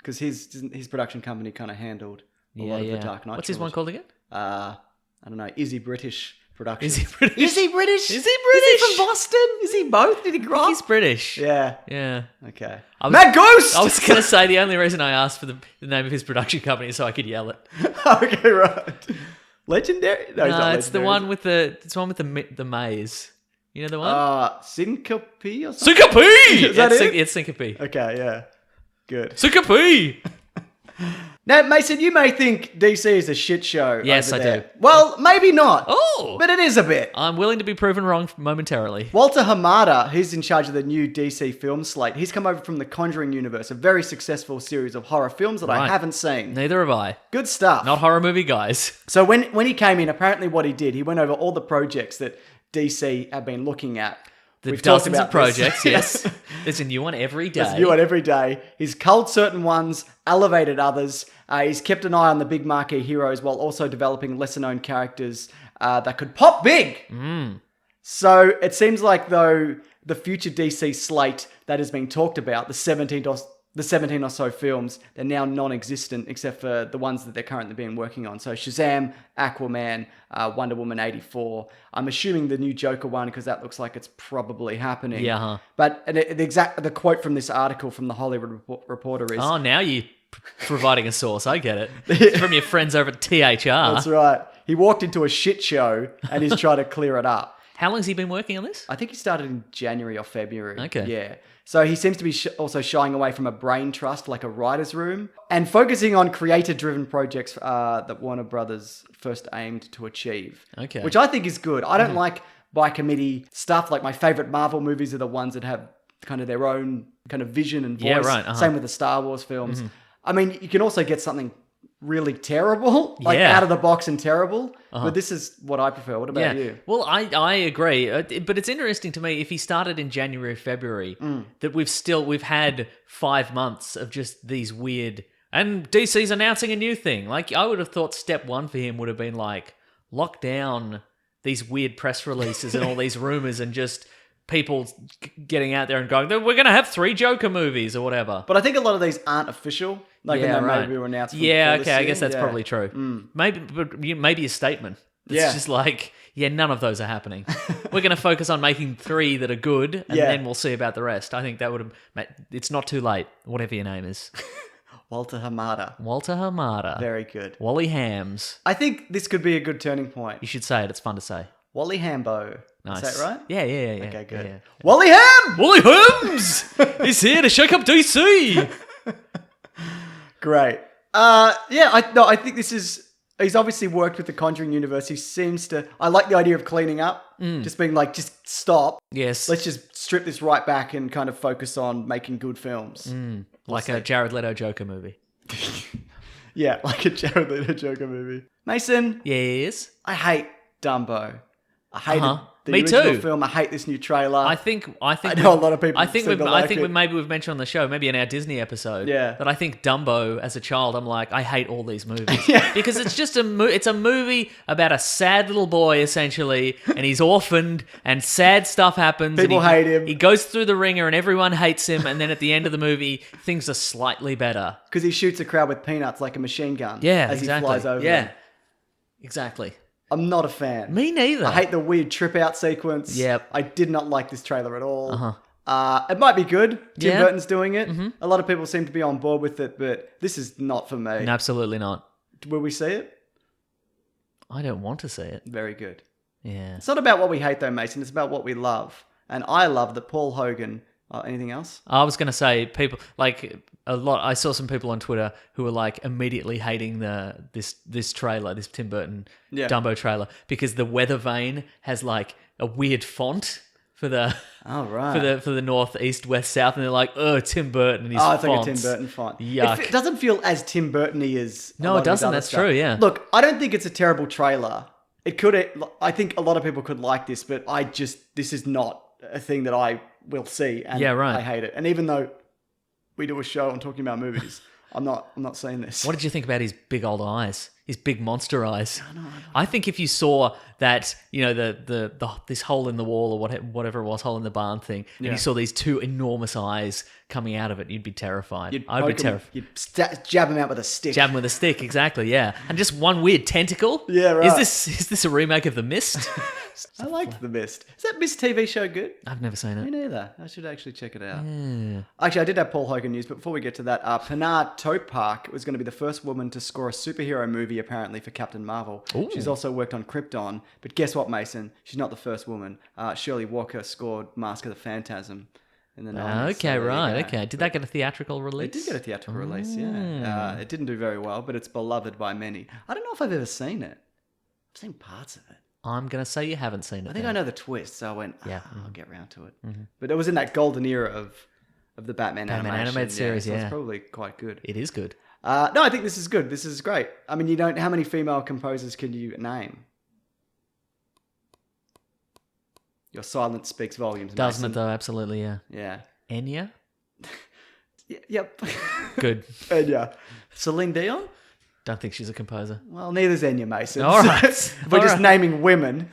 because his production company kind of handled a lot of the Dark Knight. What's his one called again? I don't know. Is he British Productions? Is he British? Is he British? Is he British? Is he from Boston? Is he both? Did he grow up? He's British. Yeah. Yeah. Okay. Mad Ghost! I was going to say the only reason I asked for the name of his production company is so I could yell it. Okay, right. Legendary? No, he's not It's the Legendary. one with the maze. You know the one? Syncope or something? Syncope! Is that it? It's Syncope. Okay, yeah. Good. Syncope! Now, Mason, you may think DC is a shit show. Yes, over I there. do. Well, maybe not. Oh! But it is a bit. I'm willing to be proven wrong momentarily. Walter Hamada, who's in charge of the new DC film slate, he's come over from the Conjuring universe, a very successful series of horror films that I Right. haven't seen. Neither have I. Good stuff. Not horror movie guys. So when he came in, apparently what he did, he went over all the projects that DC have been looking at. The We've talked dozens about of projects, this. yes. There's a new one every day. There's a new one every day. He's culled certain ones, elevated others. He's kept an eye on the big marquee heroes while also developing lesser-known characters that could pop big. So it seems like, though, the future DC slate that has been talked about, the 17 or so films, they're now non-existent except for the ones that they're currently being working on. So Shazam, Aquaman, Wonder Woman 84. I'm assuming the new Joker one because that looks like it's probably happening. Yeah, huh. But the quote from this article from the Hollywood Reporter is... Oh, now you're providing a source. I get it. It's from your friends over at THR. That's right. He walked into a shit show and he's trying to clear it up. How long has he been working on this? I think he started in January or February. Okay. Yeah. So he seems to be also shying away from a brain trust like a writer's room and focusing on creator-driven projects that Warner Brothers first aimed to achieve. Okay. Which I think is good. I don't like by committee stuff. Like my favorite Marvel movies are the ones that have kind of their own kind of vision and voice. Yeah, right. Same with the Star Wars films. I mean, you can also get something really terrible, like Yeah. out of the box and terrible. But this is what I prefer. What about you? Well, I agree, but it's interesting to me if he started in January, February, that we've had 5 months of just these weird, and DC's announcing a new thing. Like I would have thought step one for him would have been like lock down these weird press releases and all these rumors and just people getting out there and going, we're going to have 3 Joker movies or whatever. But I think a lot of these aren't official. Like, Yeah, and they right. maybe were announced. Yeah, before this okay, I year. guess that's Yeah. probably true. Maybe a statement. It's Yeah. just like, none of those are happening. We're going to focus on making 3 that are good, and Yeah. then we'll see about the rest. I think that would have... It's not too late, whatever your name is. Walter Hamada. Walter Hamada. Very good. Wally Hams. I think this could be a good turning point. You should say it. It's fun to say. Wally Hambo. Nice. Is that right? Yeah. Okay, good. Yeah. Wally Ham! Wally Hams! He's here to shake up DC! Great. I think this is... He's obviously worked with the Conjuring universe. He seems to... I like the idea of cleaning up. Just being like, just stop. Yes. Let's just strip this right back and kind of focus on making good films. Like a Jared Leto Joker movie. Yeah, like a Jared Leto Joker movie. Mason, Yes. I hate Dumbo. I hated the Me original too. film. I hate this new trailer. I think know a lot of people I think seem to like it. maybe we've mentioned on the show, maybe in our Disney episode, Yeah. that I think Dumbo as a child, I'm like, I hate all these movies because it's just it's a movie about a sad little boy essentially, and he's orphaned, and sad stuff happens. People and hate him. He goes through the ringer, and everyone hates him, and then at the end of the movie, things are slightly better. Because he shoots a crowd with peanuts like a machine gun. Yeah, as exactly. he flies over Yeah, them. exactly. I'm not a fan. Me neither. I hate the weird trip out sequence. Yep. I did not like this trailer at all. It might be good. Tim Yeah. Burton's doing it. A lot of people seem to be on board with it, but this is not for me. No, absolutely not. Will we see it? I don't want to see it. Very good. Yeah. It's not about what we hate though, Mason. It's about what we love. And I love that Paul Hogan... anything else? I was going to say people like a lot. I saw some people on Twitter who were like immediately hating this trailer, this Tim Burton Dumbo trailer, because the weather vane has like a weird font for the Oh, right. for the north, east, west, south, and they're like, oh, Tim Burton and his It's fonts. like a Tim Burton font. Yuck. It doesn't feel as Tim Burton-y as... a No, lot it of his doesn't. other That's stuff. true, yeah. Look, I don't think it's a terrible trailer. It could... I think a lot of people could like this, but this is not a thing that I will see, and Yeah, right. I hate it. And even though we do a show on talking about movies, I'm not seeing this. What did you think about his big old eyes? his big monster eyes. I think if you saw that, this hole in the wall or whatever it was, hole in the barn thing, and you saw these two enormous eyes coming out of it, you'd be terrified. I'd be terrified. You'd jab him out with a stick. Jab him with a stick, exactly, yeah. And just one weird tentacle. Yeah, right. Is this a remake of The Mist? I liked The Mist. Is that Mist TV show good? I've never seen Me it. neither. I should actually check it out. Yeah. Actually, I did have Paul Hogan news, but before we get to that, Pinar Topark was going to be the first woman to score a superhero movie, apparently, for Captain Marvel. Ooh. She's also worked on Krypton, but guess what, Mason? She's not the first woman. Shirley Walker scored Mask of the Phantasm in the 90s. Okay, right, okay. Did that get a theatrical release? It did get a theatrical release, yeah. It didn't do very well, but it's beloved by many. I don't know if I've ever seen it. I've seen parts of it. I'm going to say you haven't seen it. I think then. I know the twist, so I went, Yeah. I'll get around to it. Mm-hmm. But it was in that golden era of the Batman animated series, so yeah. it's probably quite good. It is good. No, I think this is good. This is great. I mean, how many female composers can you name? Your silence speaks volumes, Doesn't Mason. it, though? Absolutely, yeah. Yeah. Enya? Yep. Good. Enya. Celine Dion? Don't think she's a composer. Well, neither's Enya Mason. All right. We're All just right. naming women.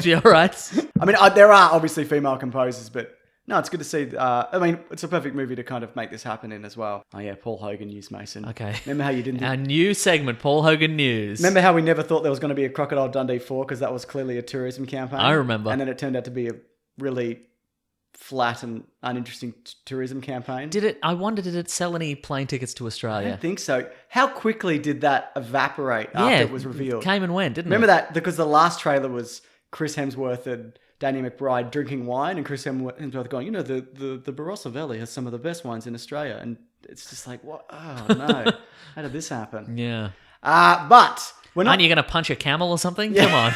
You're right. I mean, there are obviously female composers, but no, it's good to see. I mean, it's a perfect movie to kind of make this happen in as well. Oh yeah, Paul Hogan news, Mason. Okay. Remember how you didn't? Our new segment, Paul Hogan News. Remember how we never thought there was going to be a Crocodile Dundee 4 because that was clearly a tourism campaign? I remember. And then it turned out to be a really flat and uninteresting tourism campaign. I wonder, did it sell any plane tickets to I Australia? don't think so. How quickly did that evaporate after it was revealed? Came and went, didn't Remember it? that? Because the last trailer was Chris Hemsworth and Danny McBride drinking wine, and Chris Hemsworth going, the Barossa Valley has some of the best wines in Australia. And it's just like, what? Oh, no. How did this happen? Yeah. But we're not... Aren't you going to punch a camel or something? Come on.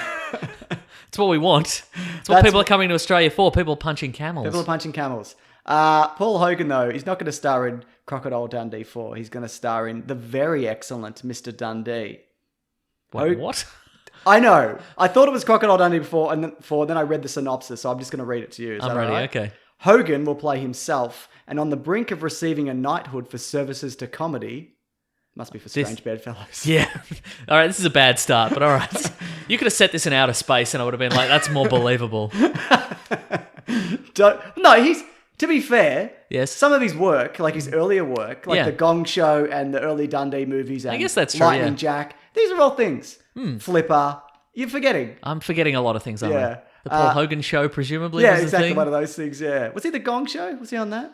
It's what we want. It's what That's people are coming to Australia for, people punching camels. People are punching camels. Paul Hogan, though, he's not going to star in Crocodile Dundee 4. He's going to star in the very excellent Mr. Dundee. Wait, what? I know. I thought it was Crocodile Dundee before, and then I read the synopsis, so I'm just going to read it to you. Is I'm that ready, all right? okay. Hogan will play himself, and on the brink of receiving a knighthood for services to comedy... Must be for Strange Bedfellows. Yeah. All right, this is a bad start, but all right. You could have set this in outer space and I would have been like, that's more believable. To be fair, Yes. some of his work, like his earlier work, like Yeah. The Gong Show and the early Dundee movies and guess that's true, Lightning yeah. Jack, these are all things. Flipper. You're forgetting. I'm forgetting a lot of things, aren't Yeah. I? The Paul Hogan show, presumably, Yeah, was the exactly thing? one of those things, yeah. Was he The Gong Show? Was he on that?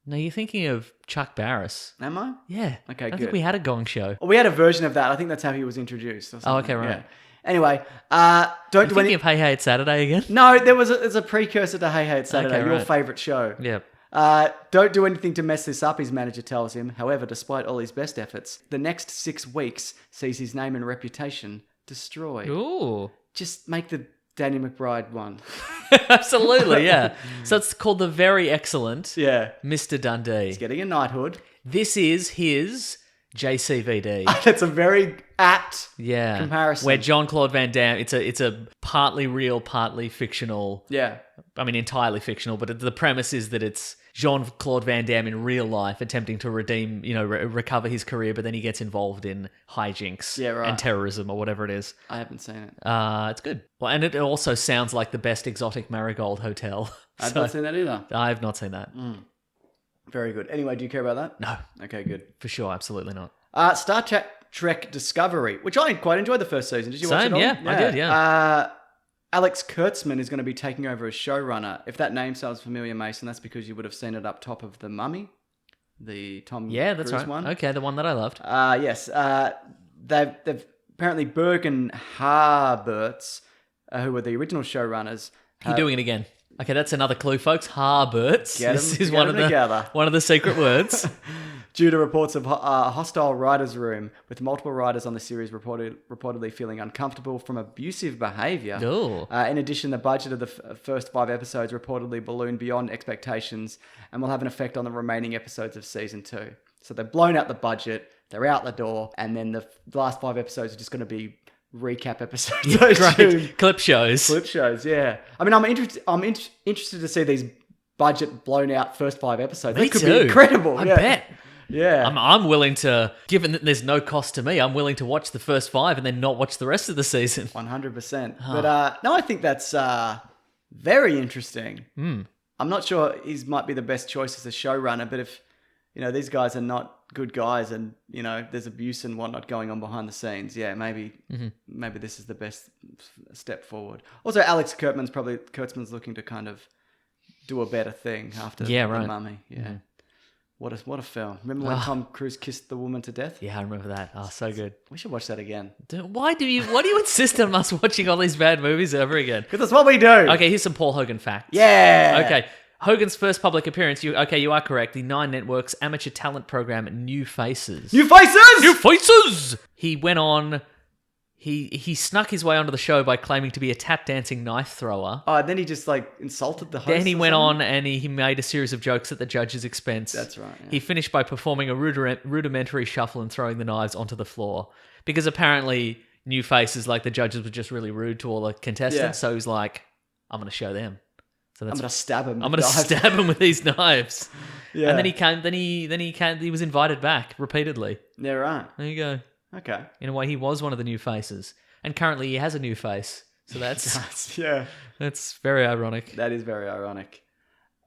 No, you're thinking of Chuck Barris. Am I? Yeah. Okay, I don't good. think we had a gong show. Well, we had a version of that. I think that's how he was introduced. Or something. okay, right. Yeah. Anyway, don't You're do thinking any... of Hey Hey It's Saturday again? No, there's a precursor to Hey Hey It's Saturday, Okay, your right. favourite show. Yeah. Don't do anything to mess this up, his manager tells him. However, despite all his best efforts, the next 6 weeks sees his name and reputation destroyed. Ooh. Just make the Danny McBride one. Absolutely, yeah. So it's called the very excellent Yeah. Mr. Dundee. He's getting a knighthood. This is his JCVD. That's a very apt Yeah. comparison. Where Jean-Claude Van Damme, it's a partly real, partly fictional, Yeah. I mean entirely fictional, but the premise is that it's Jean-Claude Van Damme in real life attempting to redeem, recover his career, but then he gets involved in hijinks Yeah, right. and terrorism or whatever it is. I haven't seen it. It's good. Well, and it also sounds like the best exotic marigold hotel. I've not seen that either. I've not seen that. Very good. Anyway, do you care about that? No, Okay, good. for sure, absolutely not. Star Trek Discovery, which I quite enjoyed the first season. Did you watch it Same, all? yeah, I did, yeah. Alex Kurtzman is going to be taking over as showrunner. If that name sounds familiar, Mason, that's because you would have seen it up top of The Mummy, the Tom Yeah, that's Cruise right. one. Okay, the one that I loved. Yes. They've apparently Berg and Harberts, who were the original showrunners. You're doing it again. Okay, that's another clue, folks. Harberts. Get 'em- This is get one 'em of together. one of the secret words. Due to reports of a hostile writer's room, with multiple writers on the series reportedly feeling uncomfortable from abusive behaviour. Ooh. In addition, the budget of the first 5 episodes reportedly ballooned beyond expectations and will have an effect on the remaining episodes of season 2. So they've blown out the budget, they're out the door, and then the last 5 episodes are just going to be recap episodes. I assume. Great. Clip shows. Clip shows, yeah. I mean, I'm interested to see these budget blown out first 5 episodes. Me They could too. be incredible. I yeah. bet. Yeah. I'm willing to, given that there's no cost to me, I'm willing to watch the first 5 and then not watch the rest of the season. 100%. But no, I think that's very interesting. I'm not sure he might be the best choice as a showrunner, but if, these guys are not good guys and, there's abuse and whatnot going on behind the scenes, maybe this is the best step forward. Also, Alex Kurtzman's looking to kind of do a better thing after The Mummy. Yeah. What a film. Remember when Tom Cruise kissed the woman to death? Yeah, I remember that. Oh, so good. We should watch that again. Why do you insist on us watching all these bad movies over again? Because that's what we do. Okay, here's some Paul Hogan facts. Yeah. Okay. Hogan's first public appearance, you are correct. The 9 Network's amateur talent program, New Faces. New Faces! New Faces! He went on... He snuck his way onto the show by claiming to be a tap dancing knife thrower. Oh, and then he just insulted the host. Then he went on and he made a series of jokes at the judge's expense. That's right. Yeah. He finished by performing a rudimentary shuffle and throwing the knives onto the floor. Because apparently New Faces, the judges were just really rude to all the contestants. Yeah. So he's like, I'm going to show them. So I'm going to stab him. I'm going to stab him with these knives. Yeah. And then he was invited back repeatedly. Yeah, right. There you go. Okay. In a way, he was one of the new faces. And currently he has a new face. So that's that's very ironic. That is very ironic.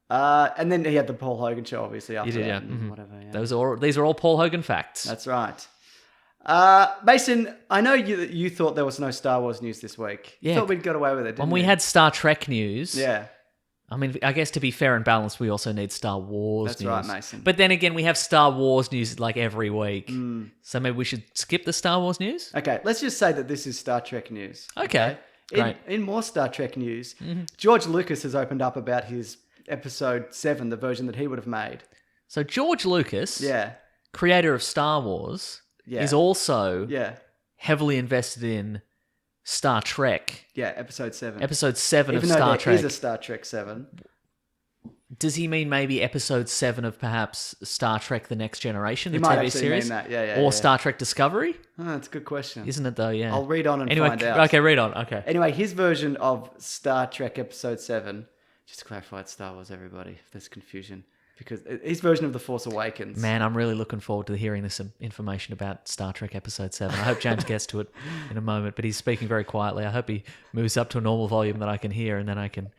And then he had the Paul Hogan show, obviously, after He did, that. yeah. And whatever, yeah. These are all Paul Hogan facts. That's right. Mason, I know you thought there was no Star Wars news this week. Yeah. You thought we'd got away with it, didn't When we had Star Trek news. Yeah. I mean, I guess to be fair and balanced, we also need Star Wars That's news. right, Mason. But then again, we have Star Wars news every week. So maybe we should skip the Star Wars news? Okay, let's just say that this is Star Trek news. Okay. Great. In more Star Trek news, George Lucas has opened up about his episode 7, the version that he would have made. So George Lucas, Yeah. creator of Star Wars, Yeah. is also Yeah. heavily invested in Star Trek. Yeah, episode 7. Episode 7 Even of Star though Trek. there is a Star Trek 7. Does he mean maybe episode 7 of perhaps Star Trek The Next Generation, He the might TV actually series? mean that. Yeah, or yeah. Star Trek Discovery? Oh, that's a good question. Isn't it though? Yeah. I'll read on and anyway, find out. Okay, read on. Okay. Anyway, his version of Star Trek episode 7, just to clarify, it's Star Wars, everybody, if there's confusion. Because his version of The Force Awakens. Man, I'm really looking forward to hearing this information about Star Trek Episode 7. I hope James gets to it in a moment, but he's speaking very quietly. I hope he moves up to a normal volume that I can hear, and then I can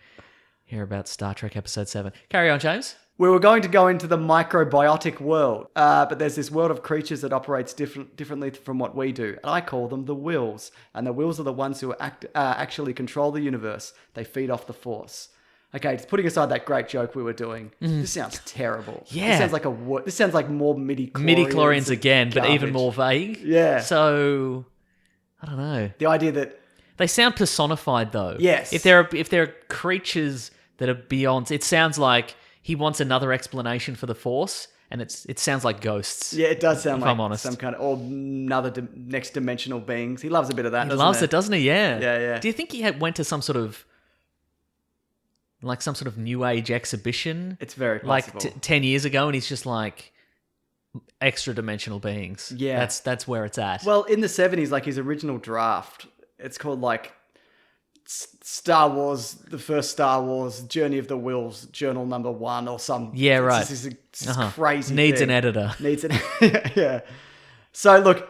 hear about Star Trek Episode 7. Carry on, James. We were going to go into the microbiotic world, but there's this world of creatures that operates differently from what we do, and I call them the Wills. And the Wills are the ones who actually control the universe. They feed off the Force. Okay, just putting aside that great joke we were doing, this sounds terrible. Yeah. This sounds like more midi-chlorians. Midi-chlorians again, but even garbage. more vague. Yeah. So, I don't know. The idea that... They sound personified, though. Yes. If there are creatures that are beyond... It sounds like he wants another explanation for the Force, and it sounds like ghosts. Yeah, it does sound if like I'm honest. some kind of... Or another next dimensional beings. He loves a bit of that, He loves it, doesn't he? Yeah. Yeah, yeah. Do you think he went to some sort of New Age exhibition? It's very possible. 10 years ago, and he's just like extra dimensional beings. Yeah. That's where it's at. Well, in the 70s, his original draft, it's called Star Wars, the first Star Wars, Journey of the Wills, Journal number 1 or some... Yeah, right. This is crazy Needs thing. an editor. Needs an... yeah. So, look,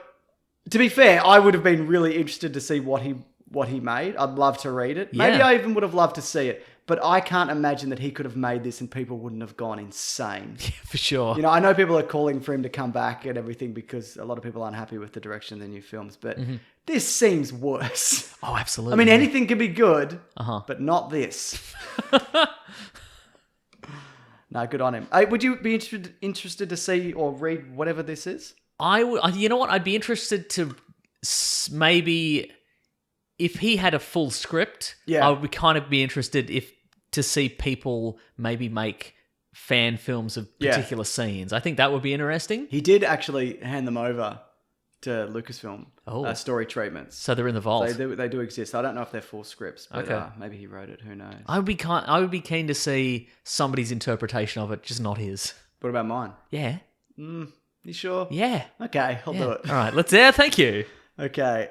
to be fair, I would have been really interested to see what he made. I'd love to read it. Maybe Yeah. I even would have loved to see it. But I can't imagine that he could have made this and people wouldn't have gone insane. For sure. I know people are calling for him to come back and everything because a lot of people aren't happy with the direction of the new films, but this seems worse. Oh, absolutely. I mean, anything can be good, Uh-huh. but not this. No, good on him. Would you be interested to see or read whatever this is? I would. You know what? I'd be interested to maybe if he had a full script. Yeah. I would kind of be interested to see people maybe make fan films of Yeah. particular scenes. I think that would be interesting. He did actually hand them over to Lucasfilm. Oh. Story treatments. So they're in the vault. They do exist. I don't know if they're full scripts, but Okay. maybe he wrote it. Who knows? I would be keen to see somebody's interpretation of it, just not his. What about mine? Yeah. You sure? Yeah. Okay, I'll do it. All right. Let's. Yeah. Thank you. Okay.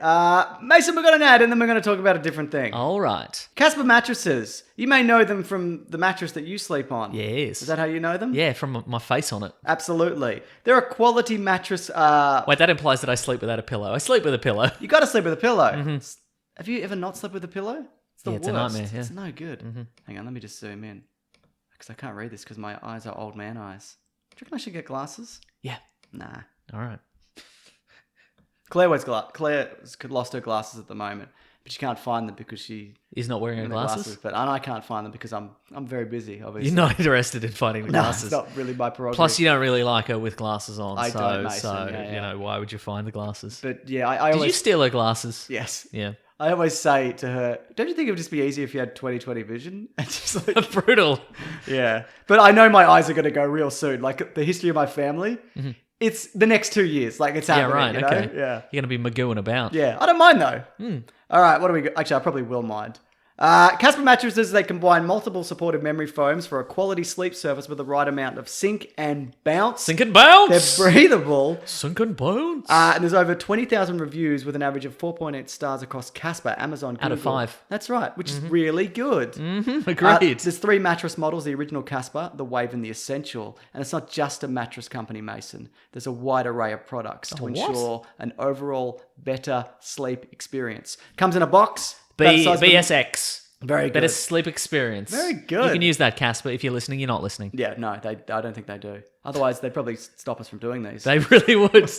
Mason, we're going to ad and then we're going to talk about a different thing. All right. Casper mattresses. You may know them from the mattress that you sleep on. Yes. Is that how you know them? Yeah, from my face on it. Absolutely. They're a quality mattress. Wait, that implies that I sleep without a pillow. I sleep with a pillow. You got to sleep with a pillow. Have you ever not slept with a pillow? It's the Yeah, it's worst. a nightmare, yeah. It's no good. Hang on, let me just zoom in. Because I can't read this because my eyes are old man eyes. Do you reckon I should get glasses? Yeah. Nah. All right. Claire's lost her glasses at the moment, but she can't find them because she He's not wearing her the glasses? But I can't find them because I'm very busy. Obviously, You're not interested in finding the No, glasses. it's not really my prerogative. Plus, you don't really like her with glasses on. I so, don't, Mason. so Yeah, yeah. you know, why would you find the glasses? But yeah, I Did always you steal her glasses? yes. Yeah. I always say to her, "Don't you think it would just be easier if you had 20/20 vision?" And just like, Brutal. yeah. But I know my eyes are going to go real soon. Like the history of my family, it's the next 2 years. Like it's Yeah, happening. right. You know? Okay. Yeah. You're going to be magooing about. Yeah. I don't mind though. All right. What do we got? Actually, I probably will mind. Casper mattresses, they combine multiple supportive memory foams for a quality sleep surface with the right amount of sink and bounce. Sink and bounce. They're breathable. Sink and bounce. And there's over 20,000 reviews with an average of 4.8 stars across Casper, Amazon, Google. Out of 5. That's right, which is really good. Agreed. There's 3 mattress models, the original Casper, the Wave, and the Essential. And it's not just a mattress company, Mason. There's a wide array of products to what? ensure an overall better sleep experience. Comes in a box. about the size of a- BSX. Very good. Better sleep experience. Very good. You can use that, Casper. If you're listening, you're not listening. Yeah, no, I don't think they do. Otherwise, they'd probably stop us from doing these. They really would.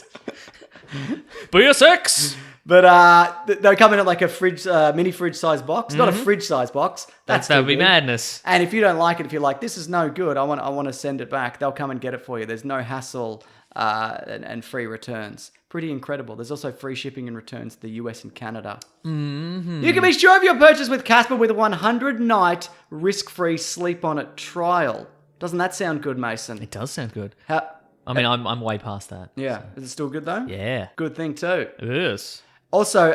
BSX. But they come in at like a fridge, mini fridge size box. Not a fridge size box. That That would be madness. And if you don't like it, if you're like, this is no good, I want to send it back, they'll come and get it for you. There's no hassle and free returns. Pretty incredible. There's also free shipping and returns to the US and Canada. You can be sure of your purchase with Casper with a 100-night risk-free sleep on it trial. Doesn't that sound good, Mason? It does sound good. How, I mean, I'm way past that. yeah. Is it still good though? Yeah. Good thing too. Yes. Also,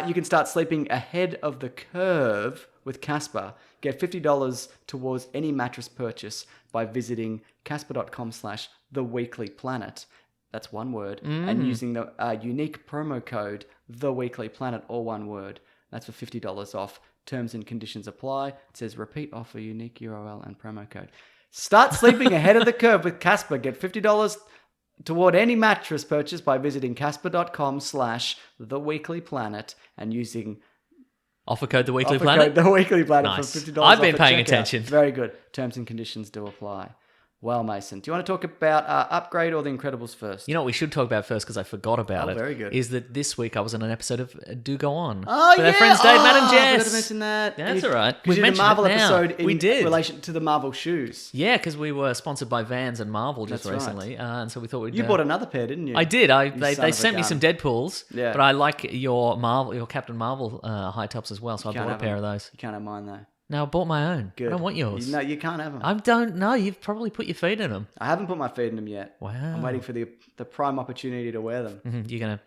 you can start sleeping ahead of the curve with Casper. Get $50 towards any mattress purchase by visiting casper.com/theweeklyplanet. That's one word. And using the unique promo code #TheWeeklyPlanet, all one word. That's for $50 off. Terms and conditions apply. It says repeat offer, unique URL and promo code. Start sleeping ahead of the curve with Casper. Get $50 toward any mattress purchase by visiting casper.com/theweeklyplanet and using Offer code The Weekly offer Planet. code The Weekly Planet Nice. for $50 I've off been at paying checkout. attention. Very good. Terms and conditions do apply. Well, Mason, do you want to talk about Upgrade or The Incredibles first? You know what we should talk about first because I forgot about it. very good. Is that this week I was on an episode of Do Go On. Oh, with yeah. our friends Dave, Matt, and I Jess. forgot to mention that. That's You- all right. We We've did a mentioned Marvel it now. episode in We did. relation to the Marvel shoes. Yeah, because we were sponsored by Vans and Marvel just That's right. recently, and so we thought we'd. You bought another pair, didn't you? I did. They son of a sent me gun. some Deadpools, Yeah. but I like your Captain Marvel high tops as well, so I Can't bought a have pair them. of those. You can't have mine, though. No, I bought my own. Good. I don't want yours. No, you can't have them. I don't know. You've probably put your feet in them. I haven't put my feet in them yet. Wow. I'm waiting for the prime opportunity to wear them. You're gonna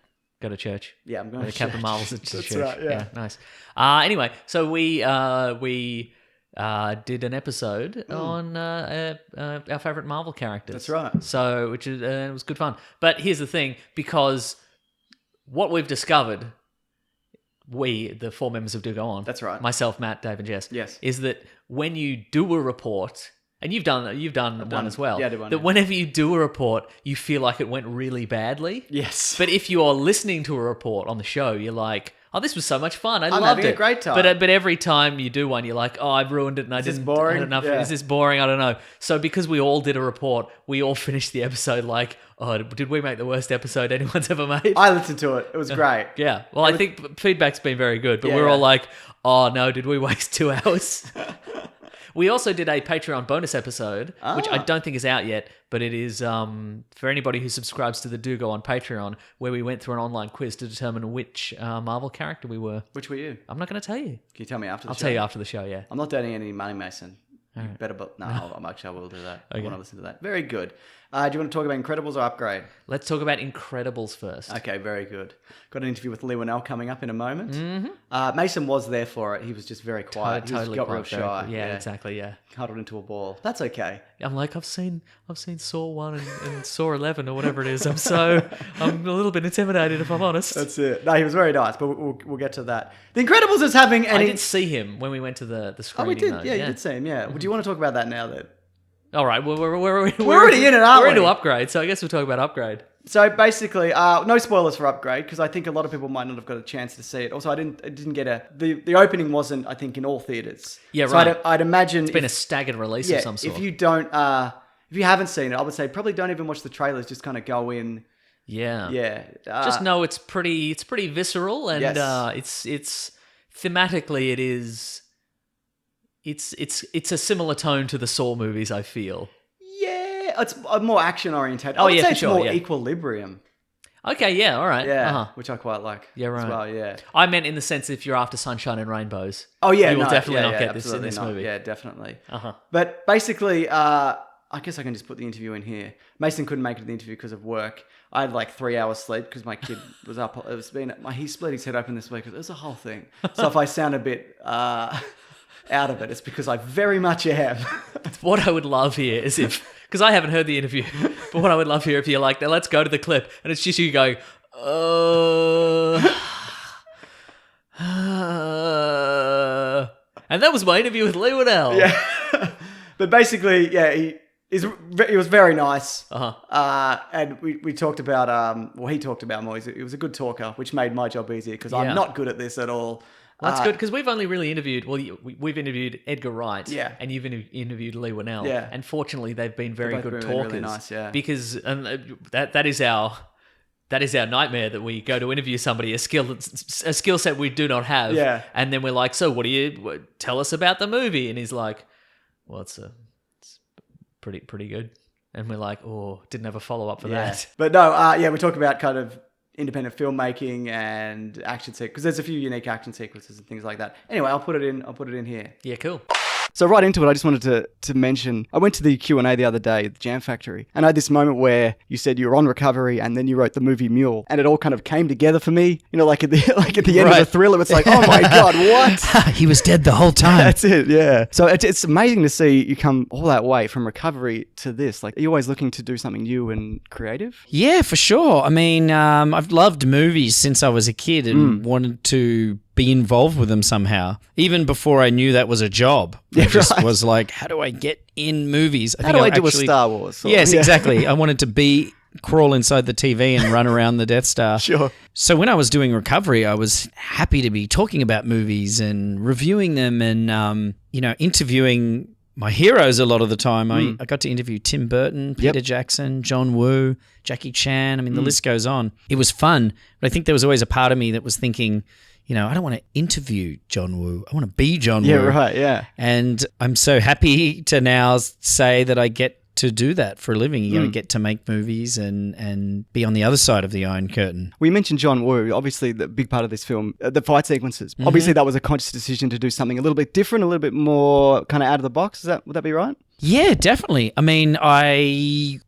go to church. Yeah, I'm going The to Captain church. Marvel's at That's church. right, yeah. Nice. Anyway, so we did an episode on our favorite Marvel characters. That's right. So, which is it was good fun. But here's the thing, because what we've discovered, we, the 4 members of Do Go On, That's right. myself, Matt, Dave, and Jess, Yes. is that when you do a report, and you've done one as well, yeah, I did one, that yeah. whenever you do a report, you feel like it went really badly. Yes. But if you are listening to a report on the show, you're like, oh, this was so much fun. I loved having it. a great time. But every time you do one, you're like, oh, I've ruined it and I this didn't. boring? I don't know if- Yeah. Is this boring? I don't know. So because we all did a report, we all finished the episode like, oh, did we make the worst episode anyone's ever made? I listened to it. It was great. Yeah. Well, I think feedback's been very good, but Yeah, we're all yeah. like, oh no, did we waste 2 hours? We also did a Patreon bonus episode, which I don't think is out yet, but it is for anybody who subscribes to the Do Go On Patreon, where we went through an online quiz to determine which Marvel character we were. Which were you? I'm not going to tell you. Can you tell me after the I'll show? tell you after the show, yeah. I'm not dating any Money Mason. You better, but no, actually I will do that. I want to listen to that. Very good. Do you want to talk about Incredibles or Upgrade? Let's talk about Incredibles first. Okay, very good. Got an interview with Leigh Whannell coming up in a moment. Mm-hmm. Mason was there for it. He was just very quiet. Totally he got real quiet, shy. Yeah, exactly. Yeah. Huddled into a ball. That's okay. I'm like, I've seen Saw 1 and Saw 11 or whatever it is. I'm a little bit intimidated, if I'm honest. That's it. No, he was very nice, but we'll get to that. The Incredibles is having I did see him when we went to the screening. Oh, we did. Though. Yeah, you did see him. Yeah. Do you want to talk about that now then? All right, we're already in it, aren't We're we? into Upgrade, so I guess we'll talk about Upgrade. So basically, no spoilers for Upgrade because I think a lot of people might not have got a chance to see it. Also, I didn't get the opening wasn't, I think, in all theaters. Yeah, so right. I'd imagine It's been a staggered release of some sort. If you haven't seen it, I would say probably don't even watch the trailers. Just kind of go in. Yeah. Yeah. Just know it's pretty visceral and Yes. it's thematically it is. It's a similar tone to the Saw movies, I feel. Yeah, it's more action oriented. Oh, I would yeah, say for it's sure, more yeah. Equilibrium. Okay, yeah, all right. Yeah, which I quite like. Yeah, right. As well, yeah. I meant in the sense if you're after Sunshine and Rainbows. Oh yeah, you will no, definitely yeah, not get this in absolutely this not. movie. Yeah, definitely. Uh-huh. But basically, I guess I can just put the interview in here. Mason couldn't make it to the interview because of work. I had like 3 hours sleep because my kid was up. He split his head open this week. It was a whole thing. So if I sound a bit out of it, it's because I very much am. What I would love here is because I haven't heard the interview, but what I would love here if you're like, now let's go to the clip, and it's just you going, and that was my interview with Leigh Whannell. Yeah. But basically, yeah, he was very nice. And we talked about, he talked about more. He was a good talker, which made my job easier because I'm not good at this at all. Well, that's good because we've only really interviewed. Well, we've interviewed Edgar Wright, yeah, and you've interviewed Leigh Whannell, yeah. And fortunately, they've been very good talkers. Really nice, yeah. Because that is our nightmare that we go to interview somebody a skill set we do not have, yeah. And then we're like, so what do you tell us about the movie? And he's like, well, it's pretty good. And we're like, oh, didn't have a follow up for that. But no, we talk about kind of independent filmmaking and action sequences because there's a few unique action sequences and things like that. Anyway, I'll put it in here. Yeah, cool. So right into it, I just wanted to mention, I went to the Q&A the other day at the Jam Factory, and I had this moment where you said you were on recovery and then you wrote the movie Mule, and it all kind of came together for me. You know, like at the end of the thriller, it's like, oh my God, what? He was dead the whole time. That's it, yeah. So it's amazing to see you come all that way from recovery to this. Like, are you always looking to do something new and creative? Yeah, for sure. I mean, I've loved movies since I was a kid and wanted to be involved with them somehow, even before I knew that was a job. I just was like, how do I get in movies? How do I do a Star Wars? Yes, exactly. I wanted to crawl inside the TV and run around the Death Star. Sure. So when I was doing recovery, I was happy to be talking about movies and reviewing them and, interviewing my heroes a lot of the time. I got to interview Tim Burton, Peter Jackson, John Woo, Jackie Chan. I mean, the list goes on. It was fun, but I think there was always a part of me that was thinking, I don't want to interview John Woo. I want to be John Woo. Yeah, right, yeah. And I'm so happy to now say that I get to do that for a living. You get to make movies and be on the other side of the Iron Curtain. We mentioned John Woo, obviously the big part of this film, the fight sequences. Obviously that was a conscious decision to do something a little bit different, a little bit more kind of out of the box. Would that be right? Yeah, definitely. I mean, I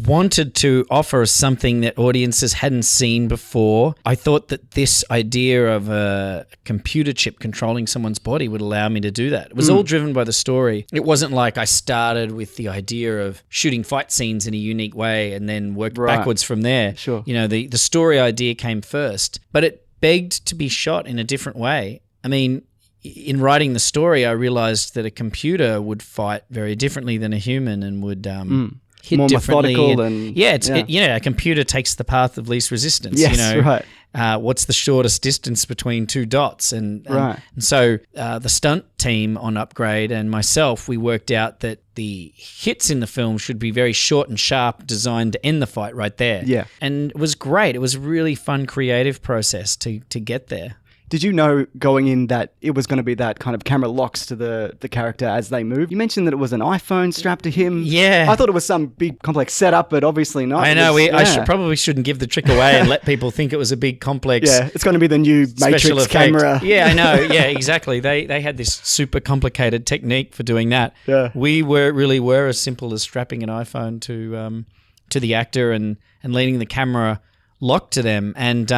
wanted to offer something that audiences hadn't seen before. I thought that this idea of a computer chip controlling someone's body would allow me to do that. It was all driven by the story. It wasn't like I started with the idea of shooting fight scenes in a unique way and then worked backwards from there. Sure. The story idea came first, but it begged to be shot in a different way. I mean, in writing the story, I realized that a computer would fight very differently than a human and would hit more differently. Methodical a computer takes the path of least resistance. Yes, right. What's the shortest distance between two dots? And so the stunt team on Upgrade and myself, we worked out that the hits in the film should be very short and sharp, designed to end the fight right there. Yeah. And it was great. It was a really fun, creative process to get there. Did you know going in that it was going to be that kind of camera locks to the character as they move? You mentioned that it was an iPhone strapped to him. Yeah. I thought it was some big complex setup, but obviously not. I know. I probably shouldn't give the trick away and let people think it was a big complex. Yeah, it's going to be the new Matrix camera. Yeah, I know. Yeah, exactly. They had this super complicated technique for doing that. Yeah. We really were as simple as strapping an iPhone to to the actor and leading the camera locked to them. And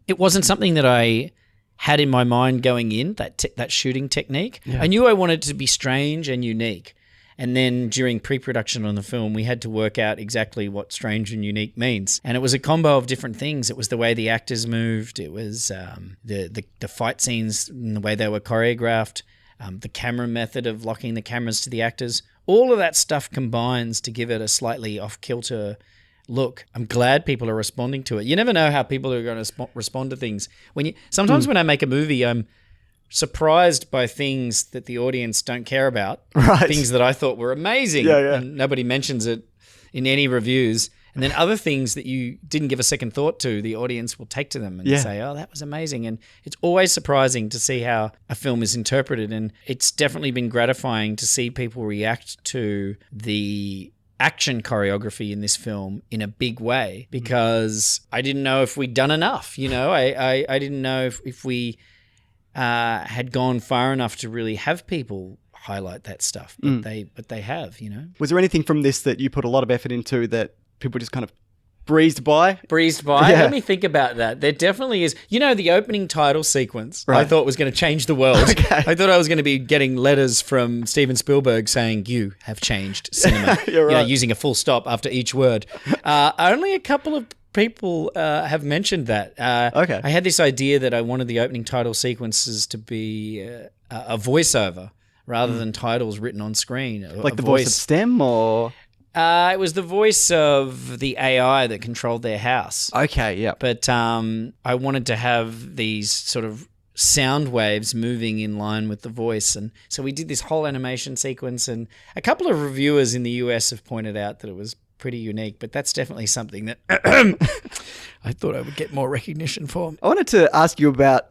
it wasn't something that I had in my mind going in, that shooting technique. I knew I wanted it to be strange and unique. And then during pre-production on the film, we had to work out exactly what strange and unique means. And it was a combo of different things. It was the way the actors moved. It was the fight scenes and the way they were choreographed, the camera method of locking the cameras to the actors. All of that stuff combines to give it a slightly off-kilter look. I'm glad people are responding to it. You never know how people are going to respond to things. Sometimes when I make a movie, I'm surprised by things that the audience don't care about, things that I thought were amazing, and nobody mentions it in any reviews. And then other things that you didn't give a second thought to, the audience will take to them and say, oh, that was amazing. And it's always surprising to see how a film is interpreted. And it's definitely been gratifying to see people react to the action choreography in this film in a big way, because I didn't know if we'd done enough. I didn't know if we had gone far enough to really have people highlight that stuff, but they have. Was there anything from this that you put a lot of effort into that people just kind of breezed by? Yeah. Let me think about that. There definitely is. The opening title sequence I thought was going to change the world. I thought I was going to be getting letters from Steven Spielberg saying, you have changed cinema. You're right. Using a full stop after each word. Only a couple of people have mentioned that. I had this idea that I wanted the opening title sequences to be a voiceover rather than titles written on screen. Like the voice of STEM, or? It was the voice of the AI that controlled their house. Okay, yeah. But I wanted to have these sort of sound waves moving in line with the voice. And so we did this whole animation sequence, and a couple of reviewers in the US have pointed out that it was pretty unique, but that's definitely something that I thought I would get more recognition for. I wanted to ask you about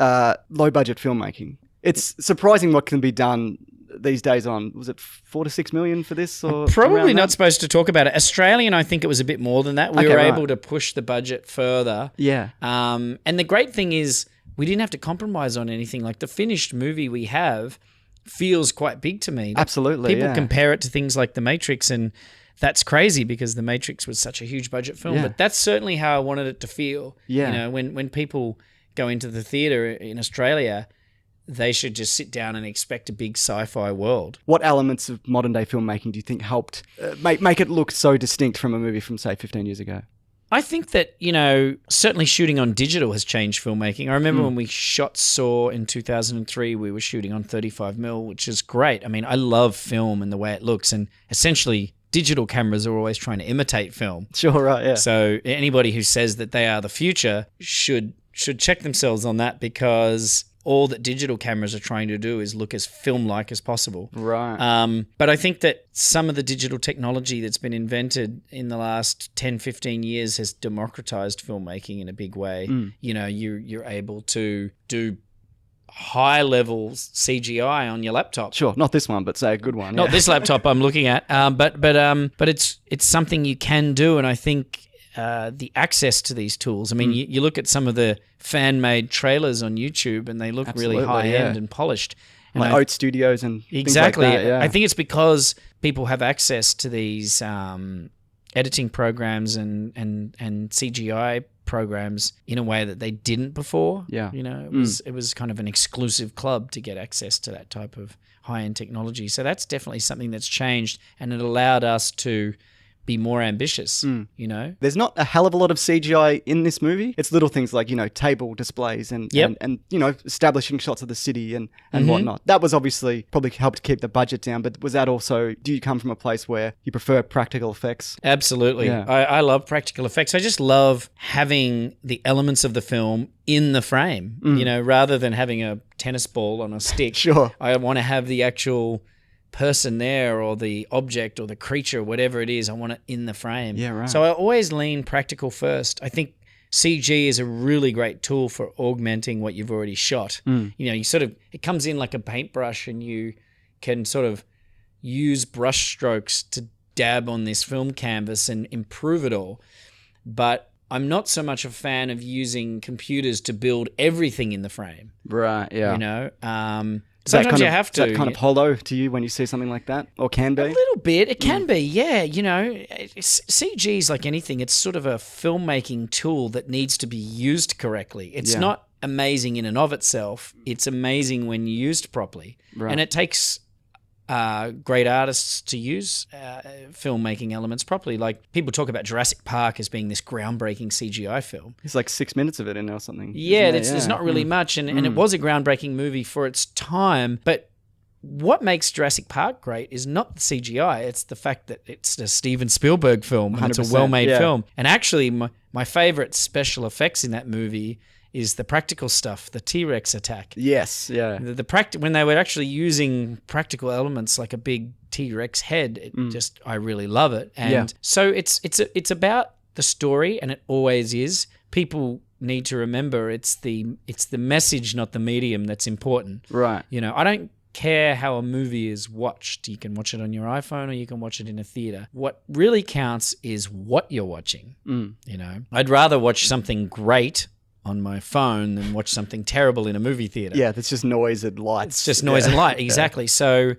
low-budget filmmaking. It's surprising what can be done these days on, was it 4 to 6 million for this? Or probably not supposed to talk about it. Australian, I think it was a bit more than that. We were able to push the budget further. Yeah. And the great thing is we didn't have to compromise on anything. Like the finished movie we have feels quite big to me. Absolutely, People compare it to things like The Matrix, and that's crazy because The Matrix was such a huge budget film, but that's certainly how I wanted it to feel. Yeah. When people go into the theatre in Australia, they should just sit down and expect a big sci-fi world. What elements of modern day filmmaking do you think helped make it look so distinct from a movie from, say, 15 years ago? I think that, certainly shooting on digital has changed filmmaking. I remember when we shot Saw in 2003, we were shooting on 35mm, which is great. I mean, I love film and the way it looks, and essentially digital cameras are always trying to imitate film. Sure, right, yeah. So anybody who says that they are the future should check themselves on that, because all that digital cameras are trying to do is look as film-like as possible. Right. But I think that some of the digital technology that's been invented in the last 10, 15 years has democratized filmmaking in a big way. You're able to do high-level CGI on your laptop. Sure, not this one, but say a good one. Not this laptop I'm looking at, but it's something you can do, and I think the access to these tools. I mean, you look at some of the fan-made trailers on YouTube, and they look really high-end and polished. And like Oat Studios and exactly. things like that, I think it's because people have access to these editing programs and CGI programs in a way that they didn't before. Yeah. It was kind of an exclusive club to get access to that type of high-end technology. So that's definitely something that's changed, and it allowed us to be more ambitious, There's not a hell of a lot of CGI in this movie. It's little things like, table displays and establishing shots of the city and whatnot. That was obviously probably helped keep the budget down, but was that also, do you come from a place where you prefer practical effects? Absolutely. Yeah. I love practical effects. I just love having the elements of the film in the frame, rather than having a tennis ball on a stick. Sure. I want to have the actual person there, or the object or the creature, whatever it is, I want it in the frame. Yeah, right. So I always lean practical first. I think CG is a really great tool for augmenting what you've already shot. It comes in like a paintbrush, and you can sort of use brush strokes to dab on this film canvas and improve it all. But I'm not so much a fan of using computers to build everything in the frame. Right, yeah. Sometimes you have to. Is that kind of hollow to you when you see something like that? Or can be? A little bit. It can be, yeah. You know, CG is like anything. It's sort of a filmmaking tool that needs to be used correctly. It's not amazing in and of itself. It's amazing when used properly. Right. And it takes great artists to use filmmaking elements properly. Like, people talk about Jurassic Park as being this groundbreaking CGI film. It's like 6 minutes of it in there or something. Yeah, there's not really much. And it was a groundbreaking movie for its time. But what makes Jurassic Park great is not the CGI. It's the fact that it's a Steven Spielberg film and it's a well-made film. And actually, my favorite special effects in that movie is the practical stuff, the T-Rex attack. Yes, yeah. When they were actually using practical elements like a big T-Rex head, I really love it. And so it's about the story, and it always is. People need to remember it's the message, not the medium, that's important. Right. You know, I don't care how a movie is watched. You can watch it on your iPhone or you can watch it in a theater. What really counts is what you're watching. You know, I'd rather watch something great on my phone than watch something terrible in a movie theater. Yeah, that's just noise and lights. It's just noise and light, exactly. So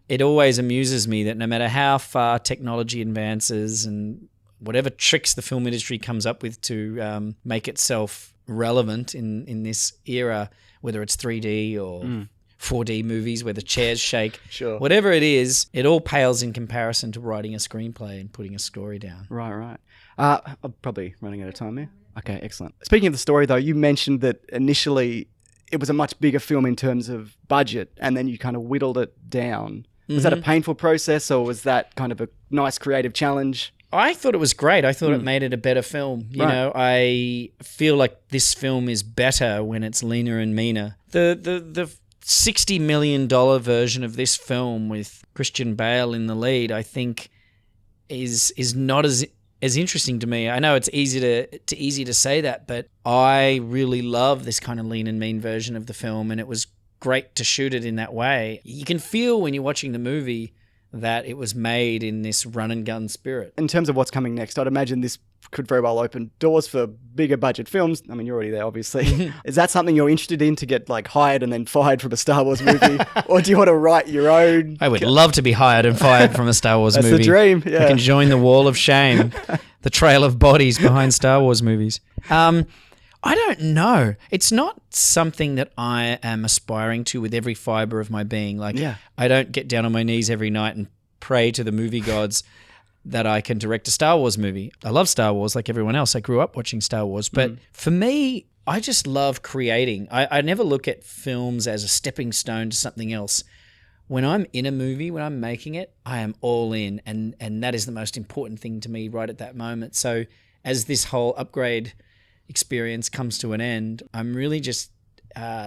it always amuses me that no matter how far technology advances and whatever tricks the film industry comes up with to make itself relevant in this era, whether it's 3D or 4D movies where the chairs shake, whatever it is, it all pales in comparison to writing a screenplay and putting a story down. Right. I'm probably running out of time here. Okay, excellent. Speaking of the story, though, you mentioned that initially it was a much bigger film in terms of budget, and then you kind of whittled it down. Was that a painful process, or was that kind of a nice creative challenge? I thought it was great. I thought it made it a better film. You know, I feel like this film is better when it's leaner and meaner. The $60 million version of this film with Christian Bale in the lead, I think, is not as interesting to me. I know it's easy to say that, but I really love this kind of lean and mean version of the film, and it was great to shoot it in that way. You can feel when you're watching the movie that it was made in this run and gun spirit. In terms of what's coming next, I'd imagine this could very well open doors for bigger budget films. I mean, you're already there, obviously. Is that something you're interested in, to get like hired and then fired from a Star Wars movie? Or do you want to write your own? I would love to be hired and fired from a Star Wars movie. That's the dream, yeah. I can join the wall of shame, the trail of bodies behind Star Wars movies. I don't know. It's not something that I am aspiring to with every fiber of my being. Like, I don't get down on my knees every night and pray to the movie gods that I can direct a Star Wars movie. I love Star Wars like everyone else. I grew up watching Star Wars. But for me, I just love creating. I never look at films as a stepping stone to something else. When I'm in a movie, when I'm making it, I am all in. And that is the most important thing to me right at that moment. So as this whole upgrade experience comes to an end, I'm really just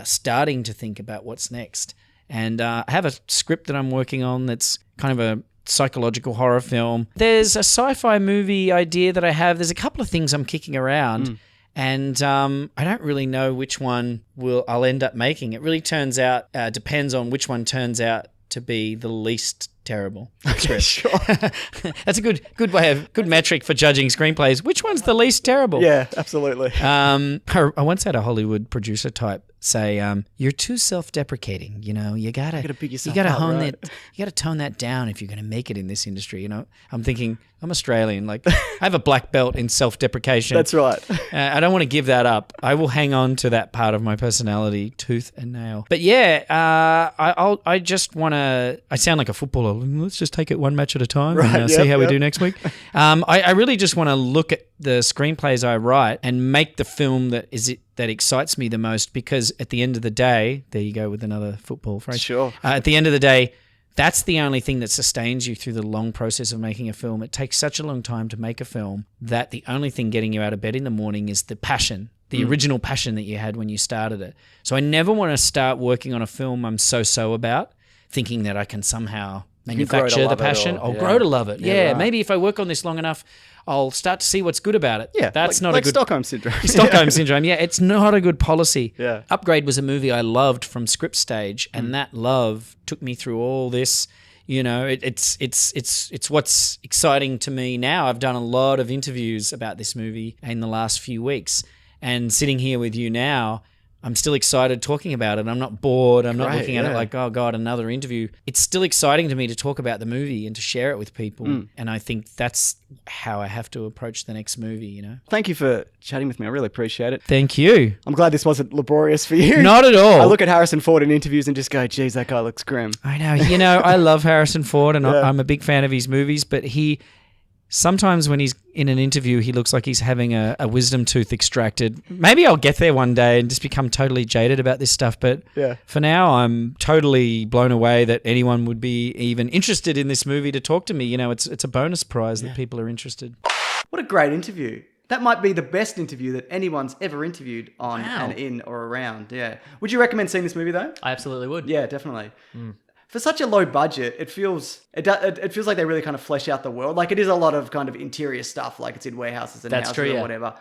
starting to think about what's next. And I have a script that I'm working on that's kind of a psychological horror film. There's a sci-fi movie idea that I have. There's a couple of things I'm kicking around, and I don't really know which one I'll end up making. It really depends on which one turns out to be the least terrible. Okay, sure. That's a good metric for judging screenplays. Which one's the least terrible? Yeah, absolutely. I once had a Hollywood producer type say, "You're too self-deprecating. You know, you gotta pick yourself you gotta up, hone right? that. You gotta tone that down if you're gonna make it in this industry." You know, I'm thinking, I'm Australian. Like, I have a black belt in self-deprecation. That's right. I don't want to give that up. I will hang on to that part of my personality tooth and nail. But yeah, I just want to. I sound like a footballer. Let's just take it one match at a time and see how we do next week. I really just want to look at the screenplays I write and make the film that excites me the most, because at the end of the day, there you go with another football phrase. Sure. At the end of the day, that's the only thing that sustains you through the long process of making a film. It takes such a long time to make a film that the only thing getting you out of bed in the morning is the passion, the original passion that you had when you started it. So I never want to start working on a film I'm so about, thinking that I can somehow manufacture the passion. I'll grow to love it. Yeah, right. Maybe if I work on this long enough, I'll start to see what's good about it. Yeah, that's not like a good Stockholm syndrome. Stockholm syndrome. Yeah, it's not a good policy. Yeah. Upgrade was a movie I loved from script stage, and that love took me through all this. You know, it's what's exciting to me now. I've done a lot of interviews about this movie in the last few weeks, and sitting here with you now, I'm still excited talking about it. I'm not bored. I'm not Great, looking at it yeah. like, oh God, another interview. It's still exciting to me to talk about the movie and to share it with people. And I think that's how I have to approach the next movie, you know? Thank you for chatting with me. I really appreciate it. Thank you. I'm glad this wasn't laborious for you. Not at all. I look at Harrison Ford in interviews and just go, geez, that guy looks grim. I know. You know, I love Harrison Ford and Yeah. I'm a big fan of his movies, but sometimes when he's in an interview, he looks like he's having a wisdom tooth extracted. Maybe I'll get there one day and just become totally jaded about this stuff. But Yeah. for now, I'm totally blown away that anyone would be even interested in this movie to talk to me. You know, it's a bonus prize that people are interested. What a great interview. That might be the best interview that anyone's ever interviewed on Wow. and in or around. Yeah. Would you recommend seeing this movie though? I absolutely would. Yeah, definitely. For such a low budget, it feels like they really kind of flesh out the world. Like it is a lot of kind of interior stuff, like it's in warehouses and That's houses true, or yeah. whatever.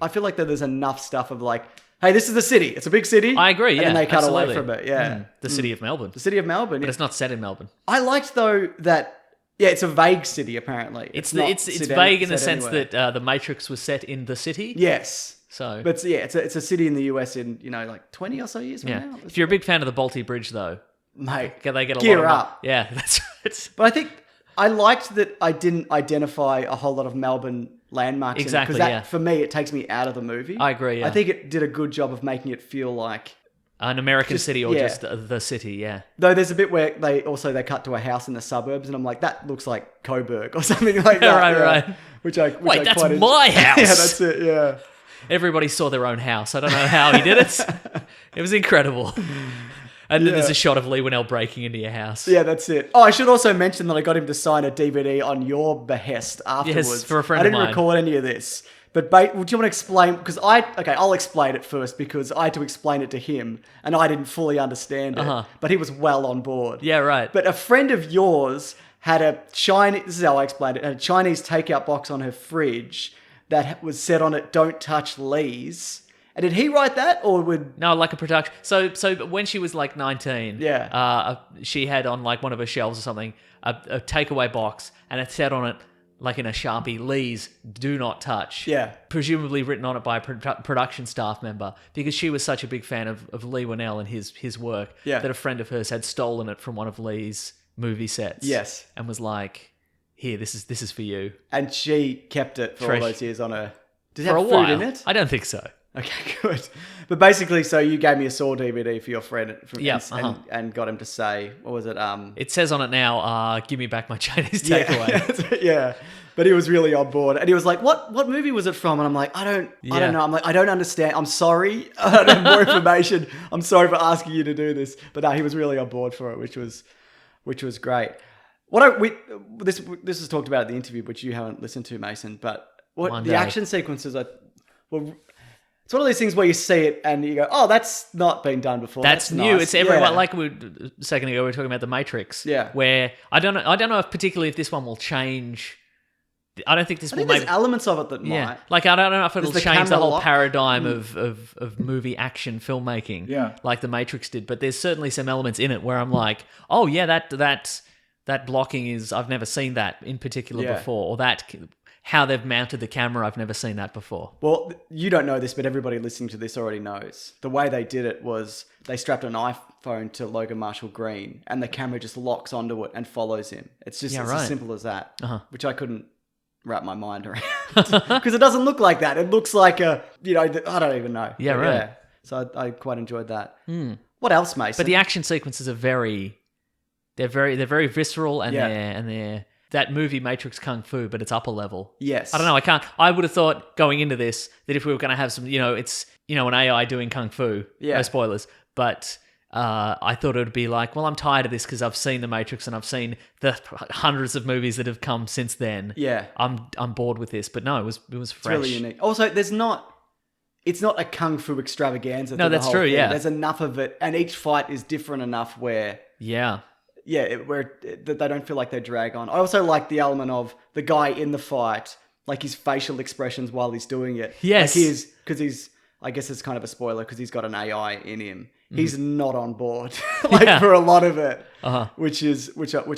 I feel like that there's enough stuff of like, hey, this is the city. It's a big city. I agree, And then yeah, they cut away absolutely. from it. Yeah. The city of Melbourne. The city of Melbourne. But Yeah. it's not set in Melbourne. I liked though that it's a vague city apparently. It's not it's set vague in the set sense anywhere. that the Matrix was set in the city. Yes. So But yeah, it's a city in the US in, like 20 or so years from yeah. now. If you're a big fan of the Balti Bridge, though, Mate, they get a gear lot of up. Yeah, that's right. But I think I liked that I didn't identify a whole lot of Melbourne landmarks. Exactly, Because yeah. for me, it takes me out of the movie. I agree, yeah. I think it did a good job of making it feel like... An American Just- city or yeah. just the city, yeah. Though there's a bit where they cut to a house in the suburbs, and I'm like, that looks like Coburg or something like that. Right, yeah. right. Which That's quite my house. Yeah, that's it, yeah. Everybody saw their own house. I don't know how he did it. It was incredible. And then there's Yeah. a shot of Leigh Whannell breaking into your house. Yeah, that's it. Oh, I should also mention that I got him to sign a DVD on your behest afterwards. for a friend I of didn't mine. record any of this. But do you want to explain? Because I'll explain it first because I had to explain it to him and I didn't fully understand it. Uh-huh. But he was well on board. Yeah, right. But a friend of yours had this is how I explained it, had a Chinese takeout box on her fridge that was said on it, "Don't touch Leigh's." And did he write that or would... No, like a production. So when she was like 19, Yeah. she had on like one of her shelves or something a takeaway box, and it said on it like in a Sharpie, "Leigh's do not touch." Yeah. Presumably written on it by a production staff member because she was such a big fan of Leigh Whannell and his work Yeah. that a friend of hers had stolen it from one of Leigh's movie sets. Yes. and was like, "Here, this is for you." And she kept it for all Fresh. those years on her... Did it For a have food while, in it? I don't think so. Okay, good. But basically, so you gave me a Saw DVD for your friend Yeah, and got him to say, what was it? It says on it now, "Give me back my Chinese takeaway." Yeah. But he was really on board. And he was like, what movie was it from? And I'm like, I don't Yeah. know. I'm like, I don't understand. I'm sorry. I don't have more information. I'm sorry for asking you to do this. But no, he was really on board for it, which was great. This is talked about at the interview, which you haven't listened to, Mason, but One the day. action sequences are... Well, it's one of those things where you see it and you go, "Oh, that's not been done before. That's new. nice." It's everyone. Yeah. Like a second ago, we were talking about the Matrix. Yeah. Where I don't know if particularly if this one will change. I don't think this I will think maybe. there's elements of it that Yeah. might. Like I don't know if it'll the change the camera whole lock. paradigm of movie action filmmaking. Yeah. Like the Matrix did, but there's certainly some elements in it where I'm like, oh yeah, that blocking is I've never seen that in particular Yeah. before, or that. How they've mounted the camera, I've never seen that before. Well, you don't know this, but everybody listening to this already knows. The way they did it was they strapped an iPhone to Logan Marshall Green and the camera just locks onto it and follows him. It's just it's right. as simple as that, Uh-huh. which I couldn't wrap my mind around because it doesn't look like that. It looks like I don't even know. Yeah, But right. So I quite enjoyed that. What else, Mason? But the action sequences are they're very visceral and Yeah. they're that movie Matrix Kung Fu, but it's upper level. Yes. I don't know. I would have thought going into this that if we were going to have some, it's an AI doing Kung Fu. Yeah. No spoilers, but I thought it would be like, well, I'm tired of this because I've seen the Matrix and I've seen the hundreds of movies that have come since then. Yeah. I'm bored with this, but no, it was fresh. It's really unique. Also, it's not a kung fu extravaganza. No, to the that's whole true, thing. yeah. There's enough of it, and each fight is different enough where that they don't feel like they drag on. I also like the element of the guy in the fight, like his facial expressions while he's doing it. Yes. Like because he's. I guess it's kind of a spoiler because he's got an AI in him. He's not on board, Yeah. for a lot of it, Uh-huh. which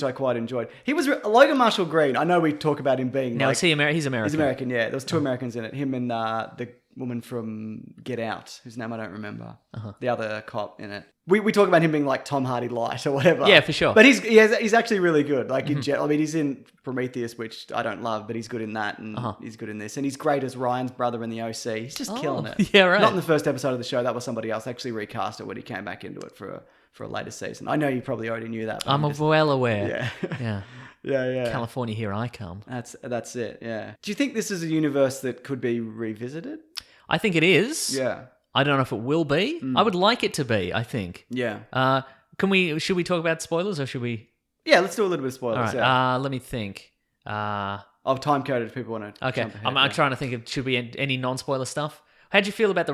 I quite enjoyed. He was Logan Marshall Green. I know we talk about him being Now like, is he American? He's American. He's American, yeah. There was two Americans in it. Him and the woman from Get Out, whose name I don't remember. Uh-huh. The other cop in it. We talk about him being like Tom Hardy light or whatever. Yeah, for sure. But he's actually really good. Like I mean, he's in Prometheus, which I don't love, but he's good in that, and he's good in this, and he's great as Ryan's brother in the OC. He's just killing it. Yeah, right. Not in the first episode of the show. That was somebody else. Actually recast it when he came back into it for a later season. I know you probably already knew that. But I'm well aware. Yeah. Yeah. Yeah. California, here I come. That's it. Yeah. Do you think this is a universe that could be revisited? I think it is. Yeah. I don't know if it will be. I would like it to be, I think. Yeah. Should we talk about spoilers or should we? Yeah, let's do a little bit of spoilers. All right. Yeah. Let me think. I'll time code it if people want to. Okay. Jump ahead, I'm trying to think of should we any non-spoiler stuff. How'd you feel about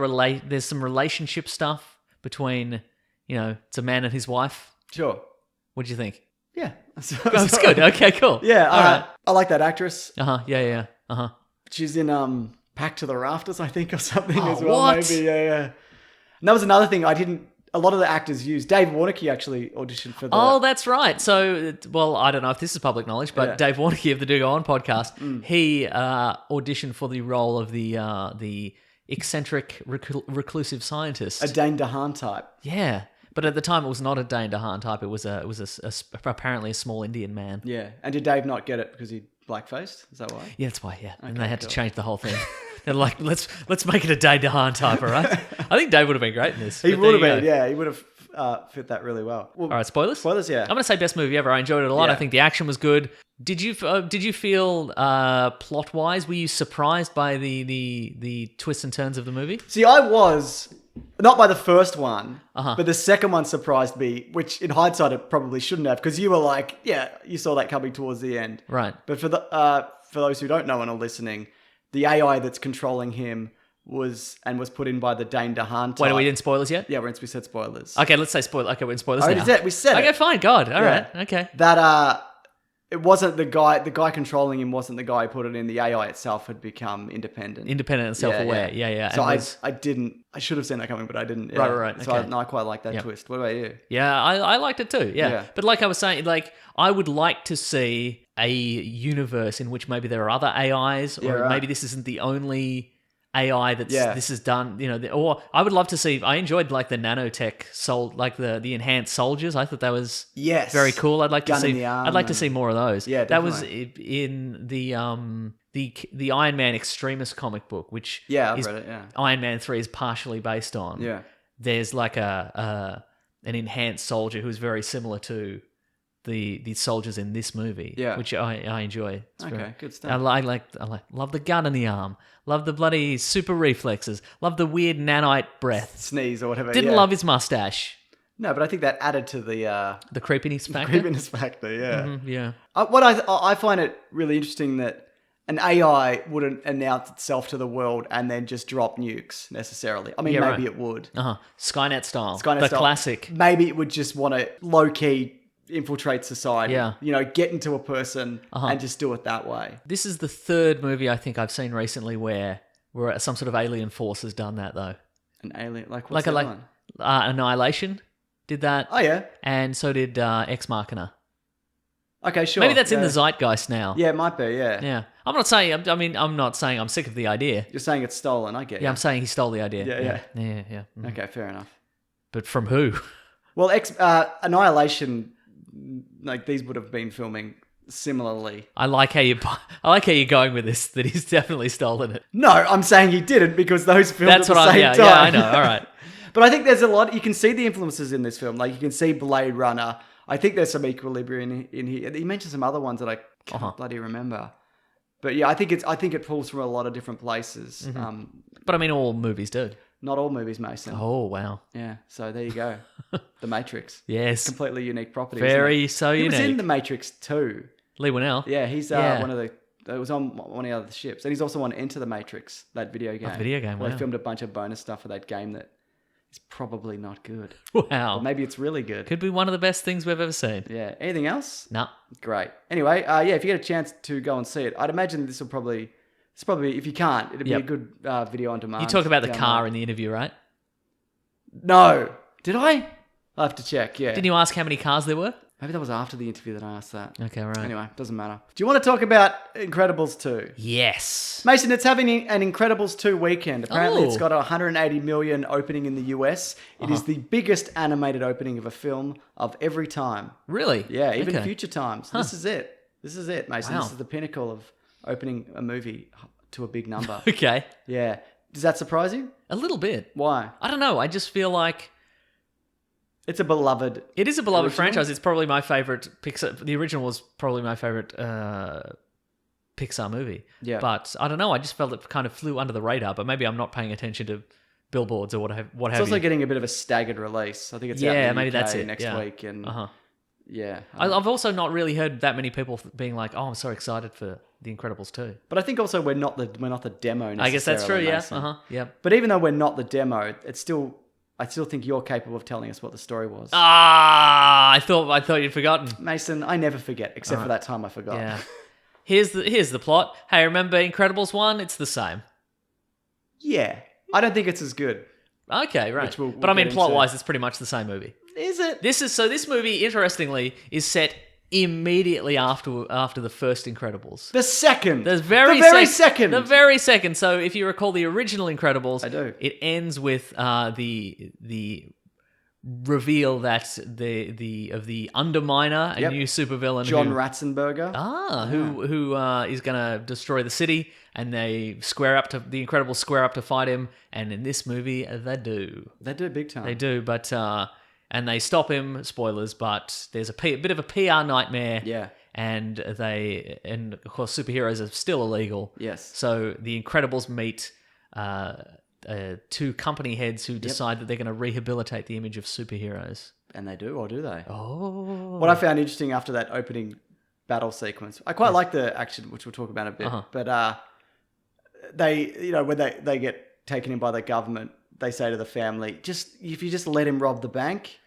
there's some relationship stuff between, it's a man and his wife. Sure. What'd you think? Yeah. That's good. Okay, cool. Yeah. All right. I like that actress. Yeah. She's in Packed to the Rafters, I think, or something as Oh, well. what? Maybe. Yeah. And that was another thing a lot of the actors used. Dave Warnocky actually auditioned for the... Oh, that's right. So, well, I don't know if this is public knowledge, but Yeah. Dave Warnocky of the Do Go On podcast, he auditioned for the role of the eccentric reclusive scientist. A Dane DeHaan type. Yeah, but at the time it was not a Dane DeHaan type. It was apparently a small Indian man. Yeah. And did Dave not get it because he blackfaced? Is that why? Yeah, that's why. Yeah, and Okay, they had to cool. change the whole thing. They're like, let's make it a Dane DeHaan type, all right? I think Dave would have been great in this. He but would have there you been, go. yeah. He would have fit that really well. All right, spoilers. Spoilers, yeah. I'm gonna say best movie ever. I enjoyed it a lot. Yeah. I think the action was good. Did you feel plot wise? Were you surprised by the twists and turns of the movie? See, I was not by the first one, Uh-huh. but the second one surprised me, which in hindsight it probably shouldn't have, because you were like, yeah, you saw that coming towards the end. Right. But for those who don't know and are listening, the AI that's controlling him was put in by the Dane DeHaan type. Wait, are we in spoilers yet? Yeah, we said spoilers. Okay, let's say spoiler. Okay, we're in spoilers Oh, now. we said Okay, it. fine. God. All right. Yeah. Okay. That it wasn't the guy controlling him wasn't the guy who put it in. The AI itself had become independent. Independent and self-aware. Yeah. So And I should have seen that coming, but I didn't. Right. So Okay. I quite like that Yep. twist. What about you? Yeah, I liked it too. Yeah. Yeah. But like I was saying, like I would like to see a universe in which maybe there are other AIs, or Yeah, right. maybe this isn't the only AI that's Yeah. this is done. Or I would love to see. I enjoyed like the nanotech like the enhanced soldiers. I thought that was Yes. very cool. I'd like to Gun in see. the arm I'd like to and- see more of those. Yeah, that was definitely. in the Iron Man Extremis comic book, which Yeah, I've is read it. Yeah. Iron Man 3 is partially based on. Yeah. There's like an enhanced soldier who's very similar to the soldiers in this movie. Yeah. Which I enjoy. It's Okay, very- good stuff. I love the gun in the arm. Love the bloody super reflexes. Love the weird nanite breath. Sneeze or whatever. Didn't yeah. love his mustache. No, but I think that added to the The creepiness factor. creepiness factor. Yeah. Mhm, yeah. What I find it really interesting that an AI wouldn't announce itself to the world and then just drop nukes necessarily. I mean, Yeah, maybe right. it would. Skynet style. Skynet the style. classic. Maybe it would just want to low key infiltrate society. Yeah. Get into a person Uh-huh. and just do it that way. This is the third movie I think I've seen recently where some sort of alien force has done that though. An alien, like Like what's a that like one? Annihilation did that, Oh yeah. and so did Ex Machina. Okay, sure. Maybe that's in Yeah. the zeitgeist now. Yeah, it might be. Yeah. Yeah. I'm not saying. I'm not saying I'm sick of the idea. You're saying it's stolen. I get. Yeah, you. I'm saying he stole the idea. Yeah. Yeah. Mm. Okay, fair enough. But from who? Well, Annihilation, like these would have been filming similarly. I like how you're going with this. That he's definitely stolen it. No, I'm saying he didn't because those filmed That's at what the I'm. same Yeah, time. yeah. I know. All right. But I think there's a lot. You can see the influences in this film. Like you can see Blade Runner. I think there's some Equilibrium in here. He mentioned some other ones that I can't bloody remember. But yeah, I think it pulls from a lot of different places. But I mean, all movies do. Not all movies, Mason. Oh wow. Yeah. So there you go. The Matrix. Yes. Completely unique property. Very isn't so it? He was in unique. The Matrix too. Leigh Whannell. Yeah, he's Yeah. one of the. It was on one of the other ships, and he's also on Enter the Matrix, that video game. video game, Where wow. they filmed a bunch of bonus stuff for that game that is probably not good. Wow. Or maybe it's really good. Could be one of the best things we've ever seen. Yeah. Anything else? No. Great. Anyway, yeah, if you get a chance to go and see it, I'd imagine it's probably if you can't, it'd be Yep. a good video on demand. You talk about the download. car in the interview, right? No. Did I? I'll have to check. Yeah. Didn't you ask how many cars there were? Maybe that was after the interview that I asked that. Okay, right. Anyway, doesn't matter. Do you want to talk about Incredibles 2? Yes. Mason, it's having an Incredibles 2 weekend. Apparently, it's Oh. got a 180 million opening in the US. It is the biggest animated opening of a film of every time. Really? Yeah, even Okay. future times. This is it. This is it, Mason. Wow. This is the pinnacle of opening a movie to a big number. Okay. Yeah. Does that surprise you? A little bit. Why? I don't know. I just feel like It's a beloved. it is a beloved Original? franchise. It's probably my favorite Pixar. The original was probably my favorite Pixar movie. Yeah. But I don't know. I just felt it kind of flew under the radar. But maybe I'm not paying attention to billboards or what have It's also you. getting a bit of a staggered release. I think it's out Yeah, in the maybe UK that's it. next Yeah. week. And Uh-huh. yeah. I've also not really heard that many people being like, "Oh, I'm so excited for The Incredibles 2." But I think also we're not the demo necessarily. I guess that's true. Yeah. Mason. Yep. But even though we're not the demo, I still think you're capable of telling us what the story was. I thought you'd forgotten. Mason, I never forget, except for that time I forgot. Yeah. Here's the plot. Hey, remember Incredibles 1? It's the same. Yeah. I don't think it's as good. Okay, right. Which we'll but I mean, get plot into. wise, it's pretty much the same movie. Is it? This movie, interestingly, is set immediately after the first Incredibles. The second. The very second. The very second. So if you recall the original Incredibles, I do. It ends with the reveal that the Underminer, a Yep. new supervillain, John who, Ratzenberger. who is going to destroy the city, and the Incredibles square up to fight him, and in this movie they do. They do big time. They do, but and they stop him. Spoilers, but there's a bit of a PR nightmare. Yeah. And of course superheroes are still illegal. Yes. So the Incredibles meet two company heads who decide that they're going to rehabilitate the image of superheroes. And they do, or do they? Oh. What I found interesting after that opening battle sequence, I quite like the action, which we'll talk about in a bit. But they, when they get taken in by the government, they say to the family, if you just let him rob the bank,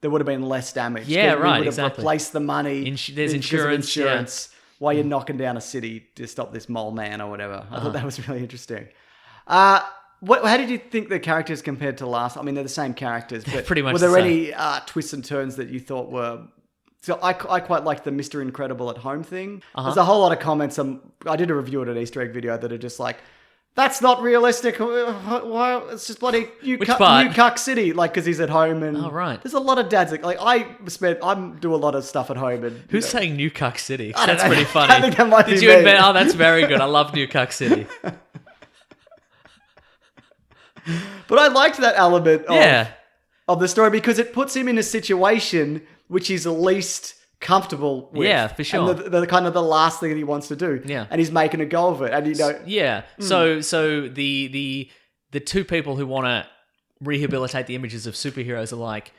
there would have been less damage. Yeah, We right, would have exactly. replaced the money. There's because of insurance, while you're knocking down a city to stop this mole man or whatever. I thought that was really interesting. How did you think the characters compared to last? I mean, they're the same characters, but Pretty much were there the any twists and turns that you thought were... So I quite liked the Mr. Incredible at home thing. There's a whole lot of comments. I did a review at an Easter egg video that are just like, that's not realistic. Why? It's just bloody New Cuck City, like, because he's at home. And Oh, right. there's a lot of dads like I do a lot of stuff at home. And Who's saying New Cuck City? don't That's know. pretty funny. I think that might Did be you me. invent? Oh, that's very good. I love New Cuck City. But I liked that element of the story because it puts him in a situation which he's least comfortable with. Yeah, for sure. And the kind of the last thing that he wants to do. Yeah. And he's making a go of it. And Yeah. So the two people who want to rehabilitate the images of superheroes are like,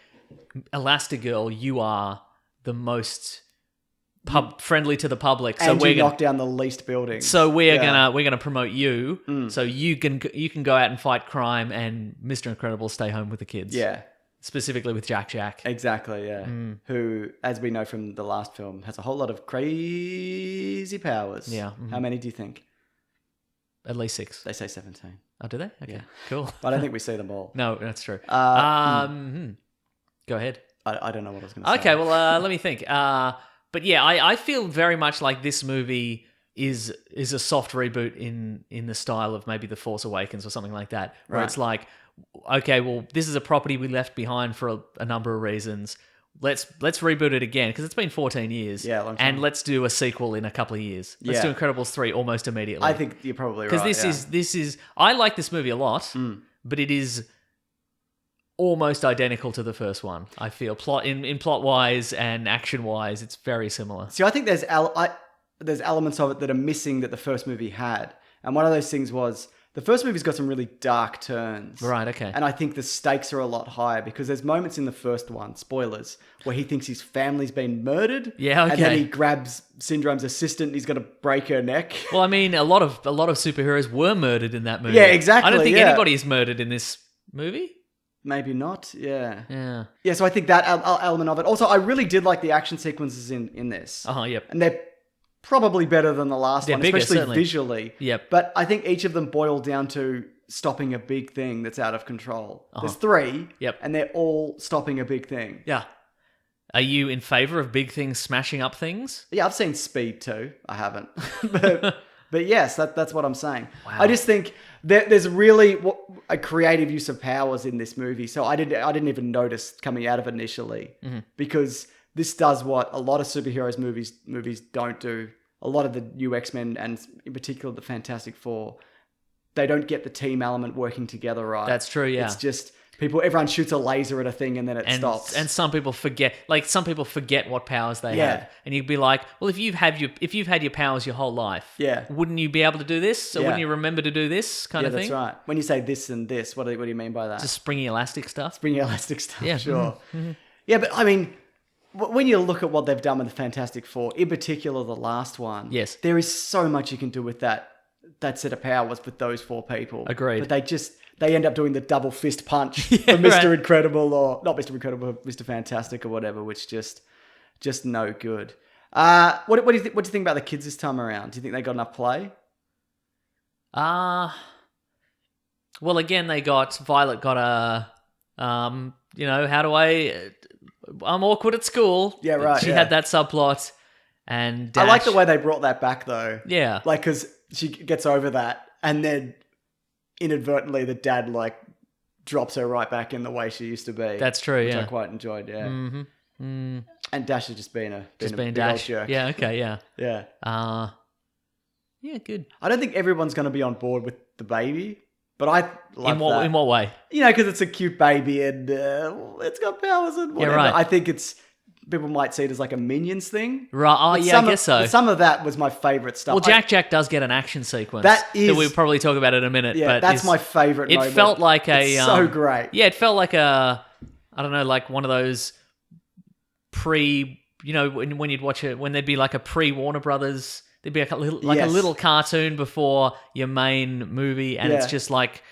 Elastigirl, you are the most friendly to the public, so and we're you gonna knock down the least buildings. so we're gonna promote you, so you can go out and fight crime, and Mr. Incredible stay home with the kids. Yeah. Specifically with Jack. Exactly, yeah. Who, as we know from the last film, has a whole lot of crazy powers. Yeah. How many do you think? At least 6. They say 17. Oh, do they? Okay, Yeah. cool. But I don't think we see them all. No, that's true. Go ahead. I don't know what I was going to say. Okay, well, let me think. But yeah, I feel very much like this movie is a soft reboot in the style of maybe The Force Awakens or something like that, where Right. it's like, okay, well, this is a property we left behind for a number of reasons. Let's reboot it again because it's been 14 years. Yeah, a long time. And let's do a sequel in a couple of years. Let's Yeah. do Incredibles 3 almost immediately. I think you're probably right. Because this is I like this movie a lot, but it is almost identical to the first one. I feel plot wise and action wise, it's very similar. See, I think there's elements of it that are missing that the first movie had. And one of those things was the first movie's got some really dark turns. Right, okay. And I think the stakes are a lot higher because there's moments in the first one, spoilers, where he thinks his family's been murdered. Yeah, okay. And then he grabs Syndrome's assistant and he's going to break her neck. Well, I mean, a lot of superheroes were murdered in that movie. Yeah, exactly, I don't think yeah. anybody is murdered in this movie. Maybe not, yeah. Yeah. Yeah, so I think that element of it. Also, I really did like the action sequences in this. Yep. And they're probably better than the last They're one, bigger, especially certainly. visually. Yep. But I think each of them boil down to stopping a big thing that's out of control. There's 3, Yep. and they're all stopping a big thing. Yeah. Are you in favor of big things smashing up things? Yeah, I've seen Speed too. I haven't, but yes, that's what I'm saying. Wow. I just think there's really a creative use of powers in this movie. So I didn't even notice coming out of it initially because this does what a lot of superheroes movies don't do. A lot of the new X-Men and in particular the Fantastic Four, they don't get the team element working together right. That's true. Yeah, it's just. Everyone shoots a laser at a thing and then it stops. And some people forget, what powers they have. And you'd be like, well, if you've had your powers your whole life, wouldn't you be able to do this? So wouldn't you remember to do this kind of thing? Yeah, that's right. When you say this and this, what do you mean by that? Just springy elastic stuff? Springy elastic stuff, yeah. Sure. Yeah, but I mean, when you look at what they've done with the Fantastic Four, in particular the last one, yes, there is so much you can do with that set of powers with those four people. Agreed. But they end up doing the double fist punch for Mr. Incredible, or not Mr. Incredible, Mr. Fantastic or whatever, which just no good. What do you think about the kids this time around? Do you think they got enough play? Well, again, Violet got a, I'm awkward at school. Yeah, right. She had that subplot, and Dash, I like the way they brought that back though. Yeah, like because she gets over that, and then inadvertently the dad drops her right back in the way she used to be. That's true. Which yeah, I quite enjoyed. Yeah. Mm-hmm. Mm. And Dash has just being being big Dash. old jerk. Yeah. Okay. Yeah. Yeah. Yeah. Good. I don't think everyone's going to be on board with the baby, but I love that. In what way? Because it's a cute baby and it's got powers and whatever. Yeah, right. I think people might see it as like a Minions thing. Right. Oh, But yeah. I guess so. Some of that was my favorite stuff. Well, Jack does get an action sequence that we'll probably talk about in a minute. Yeah, but that's my favorite. It moment. felt like it's so great. Yeah, it felt like I don't know, like one of those when you'd watch it, when there'd be like a pre-Warner Brothers, there'd be a little cartoon before your main movie, and it's just like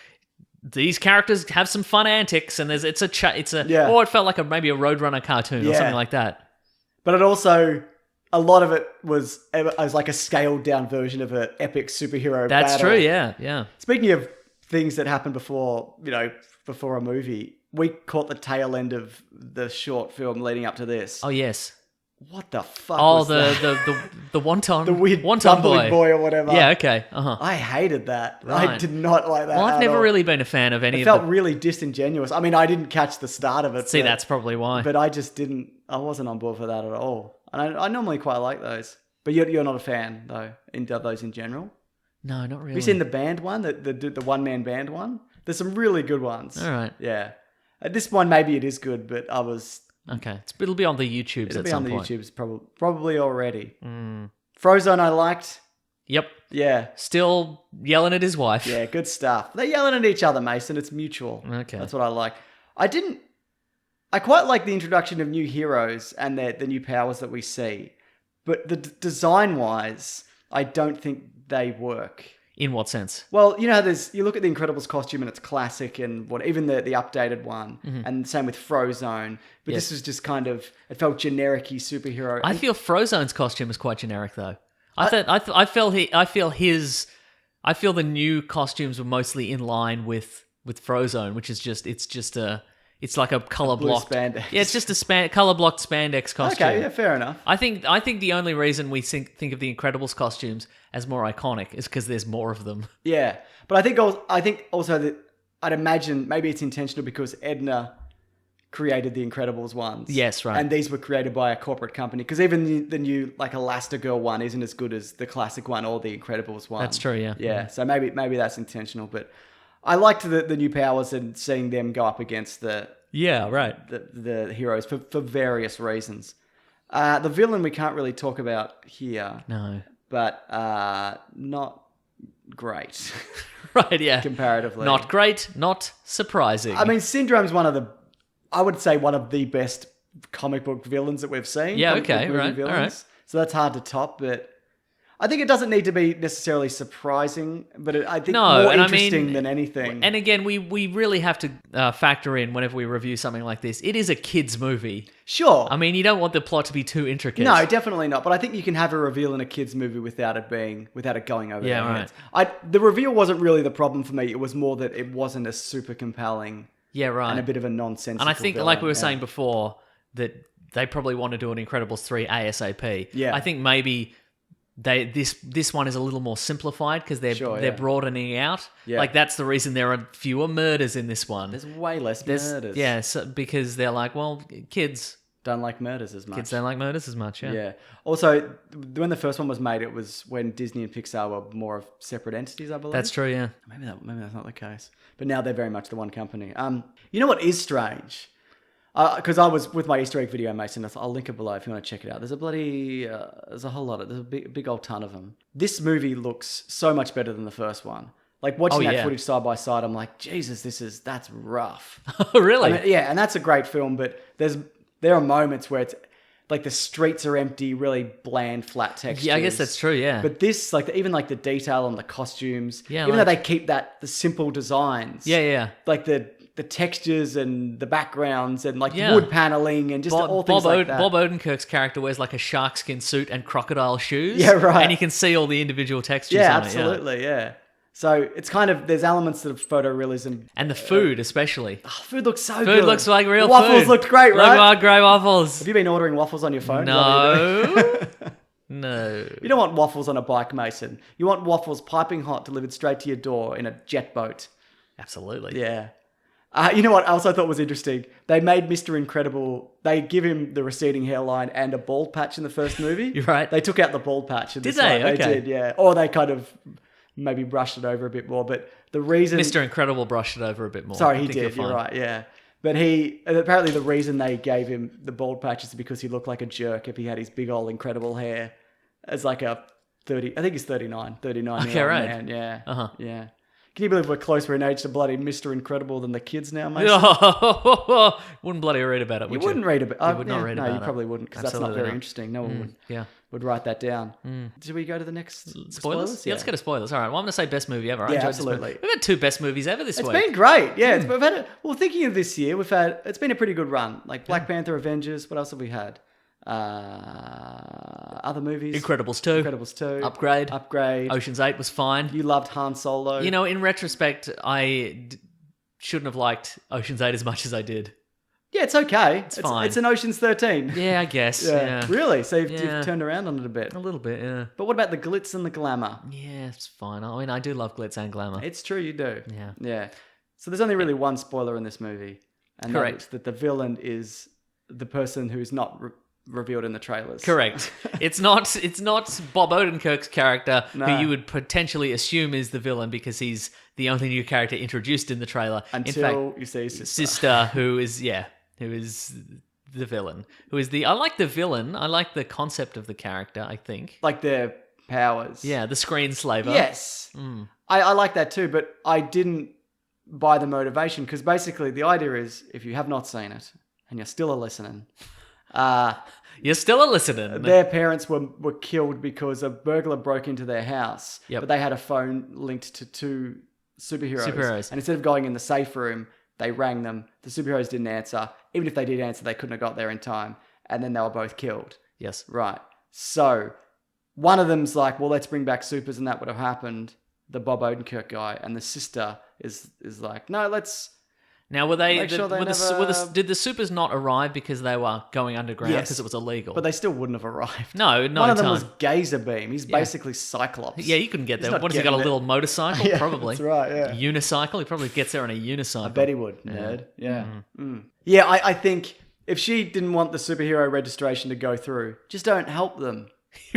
these characters have some fun antics, and or it felt like maybe a Roadrunner cartoon or something like that. But it also, a lot of it was like a scaled down version of an epic superhero That's battle. true, yeah. Speaking of things that happened before a movie, we caught the tail end of the short film leading up to this. Oh, yes. What the fuck Oh, was that? the wonton. The weird wonton boy or whatever. Yeah, okay. Uh-huh. I hated that. Right. I did not like that. Well, I've at never all. really been a fan of any It of felt really disingenuous. I mean, I didn't catch the start of it. See, that's probably why. But I just didn't. I wasn't on board for that at all. And I normally quite like those. But you're not a fan though of those in general. No, not really. Have you seen the band one, the one man band one? There's some really good ones. All right. Yeah. This one maybe it is good, but I was. Okay, it'll be on the YouTubes It'll at be some on the point. YouTubes probably already. Frozone I liked. Yep. Yeah. Still yelling at his wife. Yeah, good stuff. They're yelling at each other, Mason. It's mutual. Okay. That's what I like. I quite like the introduction of new heroes and the new powers that we see. But the design-wise, I don't think they work. In what sense? Well, you look at the Incredibles costume and it's classic and even the updated one, and same with Frozone. But this was just kind of, it felt generic-y superhero. I feel Frozone's costume is quite generic though. I feel the new costumes were mostly in line with Frozone, which is it's like a color blocked spandex. Yeah, it's just a color blocked spandex costume. Okay, yeah, fair enough. I think the only reason we think of the Incredibles costumes as more iconic is because there's more of them. Yeah, but I think also that I'd imagine maybe it's intentional because Edna created the Incredibles ones. Yes, right. And these were created by a corporate company because even the new like Elastigirl one isn't as good as the classic one or the Incredibles one. That's true. Yeah. Yeah. So maybe that's intentional, but I liked the new powers and seeing them go up against the heroes for various reasons. The villain we can't really talk about here. No. But not great. Right, yeah. Comparatively. Not great, not surprising. I mean, Syndrome's one of the best comic book villains that we've seen. Yeah, comic okay, book movie right, villains. all right. So that's hard to top, but I think it doesn't need to be necessarily surprising, but I think more interesting than anything. And again, we really have to factor in whenever we review something like this. It is a kid's movie. Sure. I mean, you don't want the plot to be too intricate. No, definitely not. But I think you can have a reveal in a kids' movie without it going over their heads. The reveal wasn't really the problem for me. It was more that it wasn't a super compelling. Yeah, right. And a bit of a nonsensical And I think, villain, like we were saying before, that they probably want to do an Incredibles 3 ASAP. Yeah. I think maybe this one is a little more simplified because they're broadening out. Yeah. Like that's the reason there are fewer murders in this one. There's way less murders. Yeah, so, because they're like, well, kids Don't like murders as much. don't like murders as much. Yeah. Yeah. Also, when the first one was made, it was when Disney and Pixar were more of separate entities, I believe. That's true. Yeah. Maybe that's not the case. But now they're very much the one company. You know what is strange? Because I was with my Easter egg video, Mason. I'll link it below if you want to check it out. There's a bloody, there's a whole lot of, there's a big old ton of them. This movie looks so much better than the first one. Like watching that footage side by side, I'm like, Jesus, that's rough. Oh, really? I mean, yeah, and that's a great film, but there are moments where it's like the streets are empty, really bland, flat textures. Yeah, I guess that's true. Yeah. But this, like, even like the detail on the costumes, Yeah, even like- though they keep the simple designs. yeah. Like the textures and the backgrounds and like Yeah. wood paneling and just all things like that. Bob Odenkirk's character wears like a sharkskin suit and crocodile shoes. Yeah, right. And you can see all the individual textures Yeah, on absolutely, yeah. So it's kind of, there's elements of photorealism. And the food, especially. Oh, food looks so good. Food looks like real the waffles food. looked great, right? Look like great waffles. Have you been ordering waffles on your phone? Is that what you're doing? No. No. You don't want waffles on a bike, Mason. You want waffles piping hot delivered straight to your door in a jet boat. Absolutely. Yeah. You know what I also thought was interesting? They made Mr. Incredible, they give him the receding hairline and a bald patch in the first movie. You're right. They took out the bald patch. In Did this they? one. Okay. They did, yeah. Or they kind of maybe brushed it over a bit more. But the reason... Mr. Incredible brushed it over a bit more. Sorry, I he think did. you're You're fine. right, yeah. But apparently the reason they gave him the bald patch is because he looked like a jerk if he had his big old incredible hair as like a 30, I think he's 39 Okay, year old right. man. Yeah. Uh-huh. Yeah. Can you believe we're closer in age to bloody Mr. Incredible than the kids now, mate? Wouldn't bloody read about it, You would wouldn't read about it. You would not read no, about you it. probably wouldn't because that's not Absolutely very not. interesting. No one Yeah. would write that down. Should we go to the next Spoilers? Yeah, let's go to spoilers. All right. Well, I'm going to say best movie ever. I Yeah, enjoyed this movie. absolutely. We've had 2 best movies ever this It's week. been great. Yeah, we've had thinking of this year, it's been a pretty good run. Like Black Panther, Avengers. What else have we had? Other movies. Incredibles 2. Incredibles 2. Upgrade. Ocean's 8 was fine. You loved Han Solo. You know, in retrospect, I shouldn't have liked Ocean's 8 as much as I did. Yeah, it's okay. It's fine. It's an Ocean's 13. Yeah, I guess. Yeah. Really? So you've Yeah. turned around on it a bit. A little bit, yeah. But what about the glitz and the glamour? Yeah, it's fine. I mean, I do love glitz and glamour. It's true, you do. Yeah. Yeah. So there's only really one spoiler in this movie. And Correct. that's that the villain is the person who's not revealed in the trailers. Correct. It's not Bob Odenkirk's character No. who you would potentially assume is the villain because he's the only new character introduced in the trailer. Until you see his sister. Sister who is the villain. I like the villain. I like the concept of the character, I think. Like their powers. Yeah, the screenslaver. Yes. I like that too, but I didn't buy the motivation because basically the idea is if you have not seen it and you're still listening, You're still a listening. their parents were killed because a burglar broke into their house, Yep. but they had a phone linked to 2 superheroes. Superheroes. And instead of going in the safe room, they rang them. The superheroes didn't answer. Even if they did answer, they couldn't have got there in time. And then they were both killed. Yes. Right. So one of them's like, well, let's bring back supers and that would have happened. The Bob Odenkirk guy. And the sister is like, no, let's... Now, were they? Make sure they did the supers not arrive because they were going underground Yes. because it was illegal? But they still wouldn't have arrived. no, not One in of them time. was Gazer Beam. He's basically Cyclops. Yeah, you couldn't get He's there. not What has he got? A getting little there. motorcycle? Yeah, Probably. that's right, yeah. Unicycle. He probably gets there on a unicycle. I bet he would, nerd. Yeah. Yeah, I think if she didn't want the superhero registration to go through, just don't help them.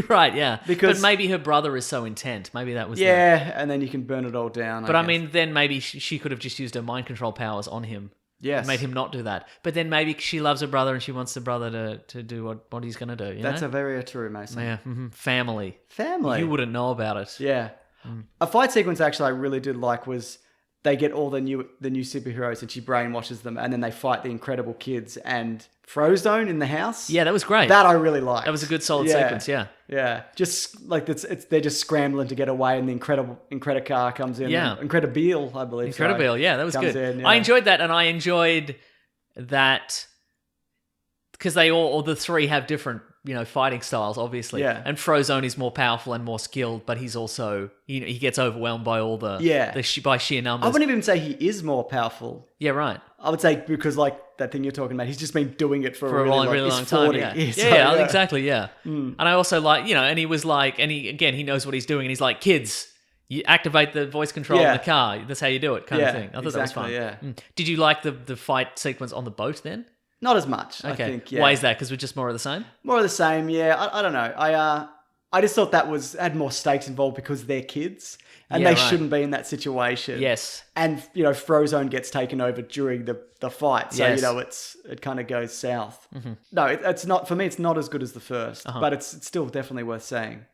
Right, yeah. Because- but maybe her brother is so intent. Maybe that was the- Yeah, and then you can burn it all down. But I guess. mean, then maybe she could have just used her mind control powers on him. yes. And made him not do that. But then maybe she loves her brother and she wants the brother to do what he's going to do. You That's know? a very true, Mason. Yeah, family. Family. You wouldn't know about it. Yeah. A fight sequence actually I really did like was they get all the new superheroes and she brainwashes them and then they fight the Incredible Kids and Frozone in the house. Yeah, that was great. That I really liked. That was a good solid Yeah. sequence, yeah. Yeah. Just like they're just scrambling to get away and the Incredicar comes in. Yeah. Incredible, I believe. Incredible, yeah, that was Comes good. in, yeah. I enjoyed that, and I enjoyed that because they all the 3 have different, fighting styles, obviously. Yeah. And Frozone is more powerful and more skilled, but he's also, he gets overwhelmed by all by sheer I numbers. wouldn't even say he is more powerful. Yeah, right. I would say because like that thing you're talking about. He's just been doing it for a really long time. 40 Yeah, years. yeah, exactly. Yeah, and I also like, and he was like, he knows what he's doing, and he's like, kids, you activate the voice control in the car. That's how you do it, kind of thing. I thought that was fun. Yeah. Did you like the fight sequence on the boat then? Not as much. Okay. I think. Yeah. Why is that? Because we're just more of the same. More of the same. Yeah. I don't know. I just thought that had more stakes involved because they're kids and they shouldn't be in that situation. Yes. And Frozone gets taken over during the fight, so it kind of goes south. Mm-hmm. No, it's not for me. It's not as good as the first, but it's still definitely worth saying.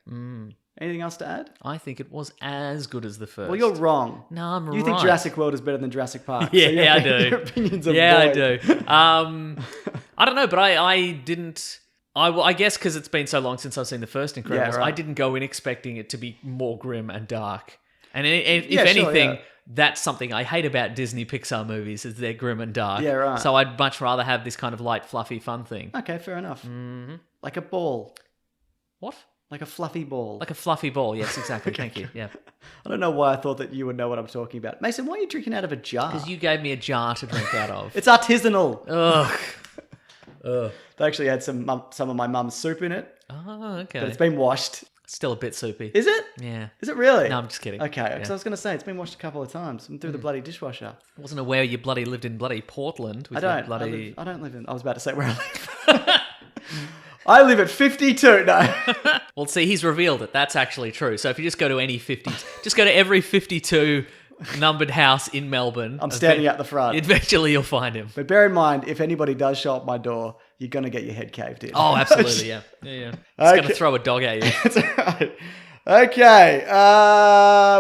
Anything else to add? I think it was as good as the first. Well, you're wrong. No, I'm right. You think Jurassic World is better than Jurassic Park? Yeah, I do. Your opinions are I void. do. I don't know, but I didn't. I guess because it's been so long since I've seen the first Incredibles, I didn't go in expecting it to be more grim and dark. And if anything, that's something I hate about Disney Pixar movies, is they're grim and dark. Yeah, right. So I'd much rather have this kind of light, fluffy, fun thing. Okay, fair enough. Mm-hmm. Like a ball. What? Like a fluffy ball. Like a fluffy ball. Yes, exactly. Thank you. Yeah. I don't know why I thought that you would know what I'm talking about. Mason, why are you drinking out of a jar? Because you gave me a jar to drink out of. It's artisanal. Ugh. They actually had some of my mum's soup in it. Oh, okay. But it's been washed. Still a bit soupy. Is it? Yeah. Is it really? No, I'm just kidding. Okay, because I was going to say, it's been washed a couple of times. I'm through the bloody dishwasher. I wasn't aware you bloody lived in bloody Portland. With I don't. Bloody... I don't live in... I was about to say where I live. I live at 52. No. Well, see, he's revealed it. That's actually true. So if you just go to just go to every 52 numbered house in Melbourne. I'm standing out the front. Eventually you'll find him. But bear in mind, if anybody does show up my door, you're going to get your head caved in. Oh, absolutely, yeah. Yeah. It's going to throw a dog at you. That's all right. Okay.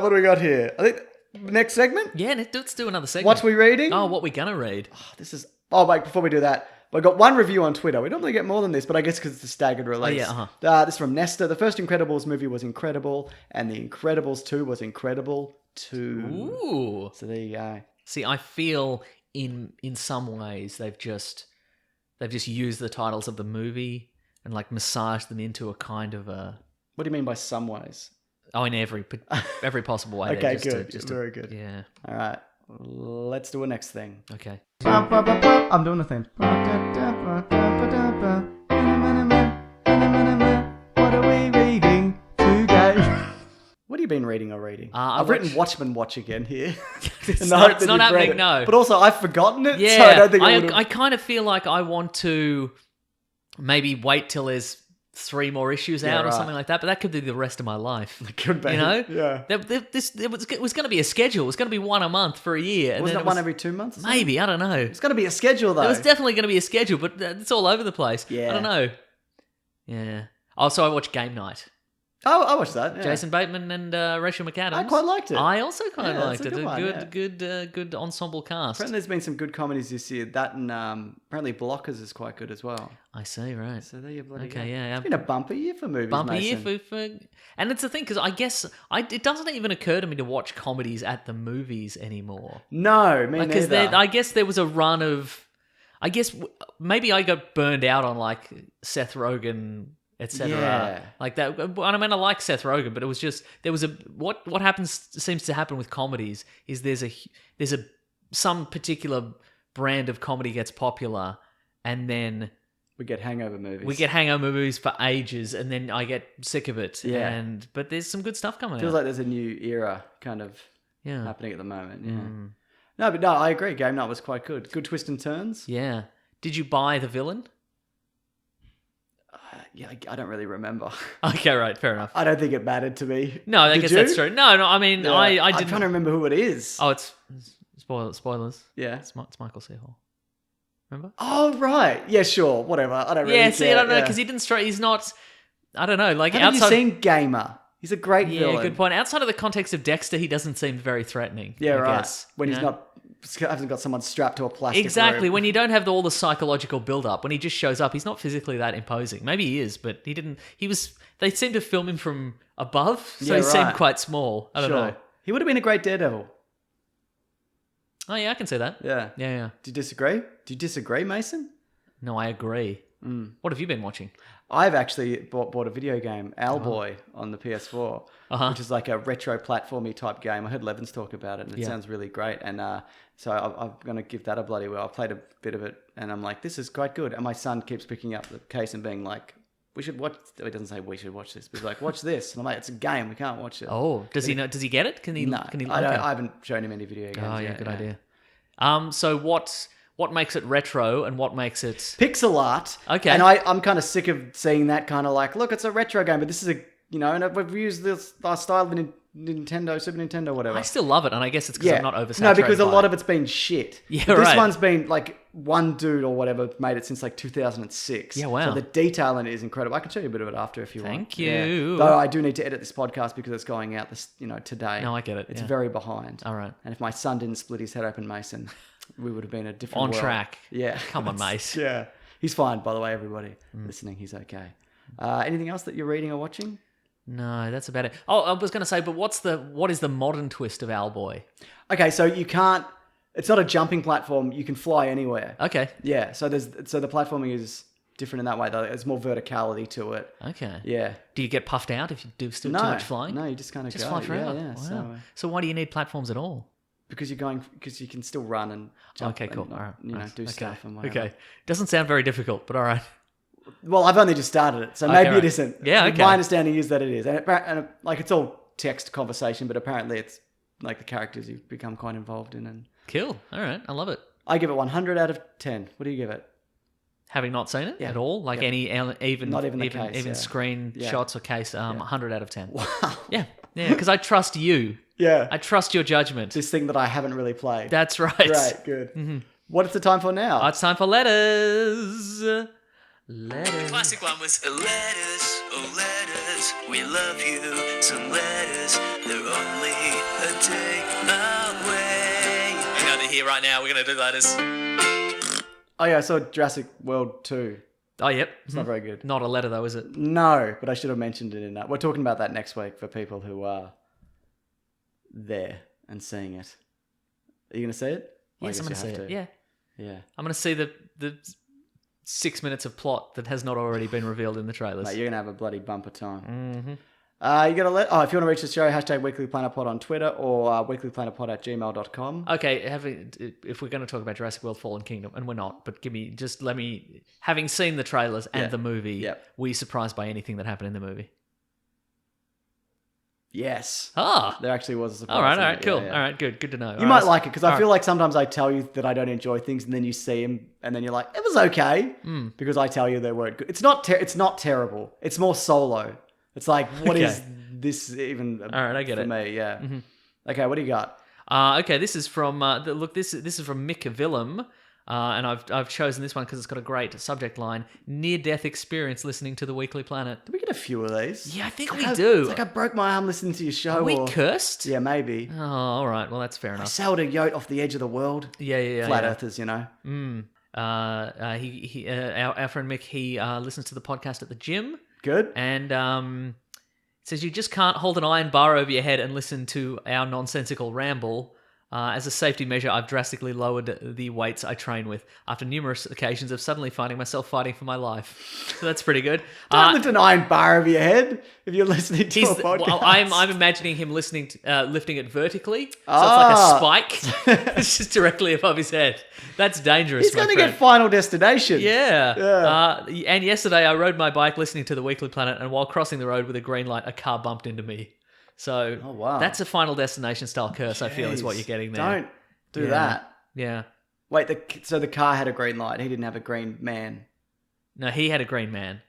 What do we got here? I think next segment? Yeah, let's do another segment. What we reading? Oh, what we going to read? Oh, wait, before we do that, I got one review on Twitter. We don't really get more than this, but I guess because it's a staggered release. This is from Nesta. The first Incredibles movie was incredible, and The Incredibles 2 was incredible too. Ooh. So there you go. See, I feel in some ways they've just used the titles of the movie and like massaged them into a kind of a... What do you mean by some ways? Oh, in every possible way. Okay, good. Very good. Yeah. All right. Let's do a next thing. Okay. I'm doing a thing. What are we reading today? What have you been reading or reading? I've written Watchmen Watch again here. It's not happening, no. But also, I've forgotten it, yeah, so I don't think I kind of feel like I want to maybe wait till there's 3 more issues out or something like that, but that could be the rest of my life. It could be. You know? Yeah. It was going to be a schedule. It was going to be one a month for a year. And Wasn't it one every 2 months? Maybe. I don't know. It's going to be a schedule, though. It was definitely going to be a schedule, but it's all over the place. Yeah. I don't know. Yeah. Also, I watched Game Night. Oh, I watched that. Yeah. Jason Bateman and Rachel McAdams. I quite liked it. I also kind of liked it's a it. good one, Good ensemble cast. Apparently, there's been some good comedies this year. That and apparently Blockers is quite good as well. I see, right. So there you bloody go. Okay, yeah. It's been a bumper year for movies, Mason. Year for... And it's the thing, because I guess it doesn't even occur to me to watch comedies at the movies anymore. No, me Because neither. I guess there was a run of... I guess maybe I got burned out on like Seth Rogen... etc. Yeah. Like that. And I mean, I like Seth Rogen, but it was just there was a what seems to happen with comedies is there's some particular brand of comedy gets popular, and then we get hangover movies. We get hangover movies for ages, and then I get sick of it. Yeah. But there's some good stuff coming Feels out. like there's a new era kind of happening at the moment. Yeah. Mm. No, I agree. Game Night was quite good. Good twists and turns. Yeah. Did you buy the villain? Yeah, I don't really remember. Okay, right, fair enough. I don't think it mattered to me. No, I guess that's true. No, I mean, Yeah. I I'm didn't. trying to remember who it is. Oh, it's spoilers. Yeah. It's Michael C. Hall. Remember? Oh, right. Yeah, sure. Whatever. I don't really Yeah, care. see, I don't know, because he didn't strike. He's not. I don't know. Like Haven't outside. you seen Gamer? He's a great villain. Yeah, good point. Outside of the context of Dexter, he doesn't seem very threatening. Yeah, I right. guess, When you he's know? hasn't got someone strapped to a plastic Exactly. rope. When you don't have all the psychological build-up, when he just shows up, he's not physically that imposing. Maybe he is, but he didn't. He was. They seemed to film him from above, so Yeah, he seemed right. quite small. I don't know. He would have been a great Daredevil. Oh yeah, I can see that. Yeah. Yeah. Do you disagree? Do you disagree, Mason? No, I agree. What have you been watching? I've actually bought a video game, Owlboy, on the PS4, Uh-huh. which is like a retro platformy type game. I heard Levins talk about it, and it sounds really great. And so I'm going to give that a bloody whirl. I played a bit of it, and I'm like, this is quite good. And my son keeps picking up the case and being like, we should watch. He doesn't say we should watch this, but he's like, watch this. And I'm like, it's a game. We can't watch it. Oh, does he know? Does he get it? Can he? No, Can he? I haven't shown him any video games. Oh, yeah, yet, good idea. So what makes it retro and what makes it... Pixel art. Okay. And I'm kind of sick of seeing that kind of like, look, it's a retro game, but this is and we've used this style of Nintendo, Super Nintendo, whatever. I still love it, and I guess it's because I'm not oversaturated. No, because a by lot it. of it's been shit. Yeah, But this right. one's been like one dude or whatever made it since like 2006. Yeah, wow. So the detail in it is incredible. I can show you a bit of it after if you want. Thank you. Though I do need to edit this podcast because it's going out today. No, I get it, It's yeah. very behind. All right. And if my son didn't split his head open, Mason, we would have been a different On world. track. Yeah. Come on, mate. Yeah. He's fine, by the way, everybody listening. He's okay. Anything else that you're reading or watching? No, that's about it. Oh, I was going to say, but what is the modern twist of Owlboy? Okay, so you can't. It's not a jumping platform. You can fly anywhere. Okay. Yeah. So the platforming is different in that way. Though there's more verticality to it. Okay. Yeah. Do you get puffed out if you do still No. too much flying? No, you just kind of Just go. fly forever. Yeah. Wow. So So why do you need platforms at all? because you can still run and jump. Okay, cool. And, All right. Nice. do Okay. stuff and whatever. Okay. Doesn't sound very difficult, but all right. Well, I've only just started it, so Okay, maybe right. it isn't. Yeah, okay. My understanding is that it is, and like it's all text conversation, but apparently it's like the characters you become quite involved in. And Cool. All right. I love it. I give it 100 out of 10. What do you give it? Having not seen it Yeah. at all, like Yeah. any even Not even the case, yeah. screen Yeah. shots or case, 100 out of 10. Wow. Yeah, because I trust you. Yeah. I trust your judgment. This thing that I haven't really played. That's right. Great, good. What is the time for now? It's time for letters. Letters. Classic one was letters, oh letters, we love you. Some letters, they're only a day away. Hang on to here right now, we're gonna do letters. Oh yeah, I saw Jurassic World 2. Oh, yep. It's not very good. Not a letter though, is it? No, but I should have mentioned it in that. We're talking about that next week for people who are there and seeing it. Are you going to see it? Well, I Yes, I'm guess going to you see have it. to. Yeah. Yeah. I'm going to see the 6 minutes of plot that has not already been revealed in the trailers. Mate, you're going to have a bloody bumper time. Mm-hmm. You got to if you want to reach the show, #WeeklyPlanetPod on Twitter or weeklyplanetpod@gmail.com. Okay, if we're going to talk about Jurassic World Fallen Kingdom, and we're not, but let me, having seen the trailers and Yeah. the movie, Yep. were you surprised by anything that happened in the movie? Yes. Ah, There actually was a surprise. all right, in it. cool. Yeah. All right, good to know. You might like it because I feel like sometimes I tell you that I don't enjoy things, and then you see them, and then you're like, "It was okay," because I tell you they weren't good. It's not. It's not terrible. It's more solo. It's like, what is Okay. this even? All right, I get for it. me, yeah. Okay, what do you got? Okay, this is from this is from Mick Willem, and I've chosen this one because it's got a great subject line: near-death experience listening to the Weekly Planet. Did we get a few of these? Yeah, I think It's we like do. It's like I broke my arm listening to your show. Are we or, cursed? yeah, maybe. Oh, all right. Well, that's fair I enough. sailed a yacht off the edge of the world. Yeah. Flat yeah. earthers, you know. Our friend Mick, he listens to the podcast at the gym, Good. and says you just can't hold an iron bar over your head and listen to our nonsensical ramble. As a safety measure, I've drastically lowered the weights I train with after numerous occasions of suddenly finding myself fighting for my life. So that's pretty good. Don't lift an iron bar over your head if you're listening to a podcast. Well, I'm imagining him lifting it vertically, so it's like a spike. It's just directly above his head. That's dangerous. He's my going to friend. get Final Destination. Yeah. And yesterday I rode my bike listening to the Weekly Planet, and while crossing the road with a green light, a car bumped into me. So Oh, wow. that's a Final Destination style curse, I feel, is what you're getting there. Don't do Yeah. that. Yeah. Wait, so the car had a green light. He didn't have a green man. No, he had a green man.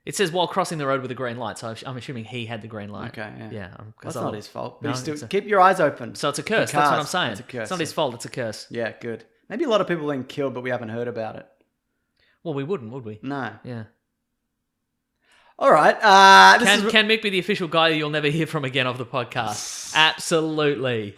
It says while crossing the road with a green light, so I'm assuming he had the green light. Okay, yeah. Yeah. That's not his fault. But No, you still it's a- keep your eyes open. So it's a curse. For That's what I'm cars, saying. it's a curse, It's not his yeah. fault. It's a curse. Yeah, good. Maybe a lot of people have been killed, but we haven't heard about it. Well, we wouldn't, would we? No. Yeah. All right. This is... Can Mick be the official guy you'll never hear from again of the podcast? Absolutely.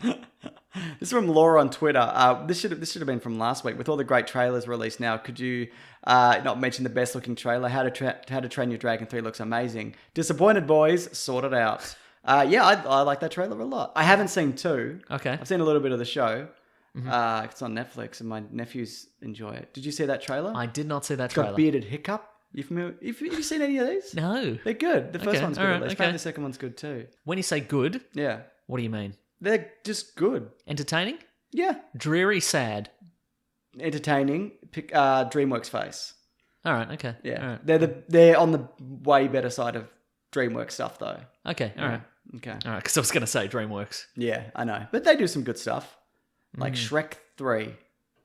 This is from Laura on Twitter. This should have been from last week. With all the great trailers released now, could you not mention the best looking trailer? How to Train Your Dragon 3 looks amazing. Disappointed boys, sort it out. Yeah, I like that trailer a lot. I haven't seen 2. Okay. I've seen a little bit of the show. It's on Netflix, and my nephews enjoy it. Did you see that trailer? I did not see that It's got trailer. Bearded Hiccup. You familiar? Have you seen any of these? No. They're good. The first Okay, one's good. alright, At least. okay. Maybe the second one's good too. When you say good, Yeah. what do you mean? They're just good. Entertaining? Yeah. Dreary, sad. Entertaining. Pick DreamWorks face. All right, okay. Yeah. All right. They're on the way better side of DreamWorks stuff though. Okay, all right. Okay. All right, because I was going to say DreamWorks. Yeah, I know. But they do some good stuff. Like Shrek 3.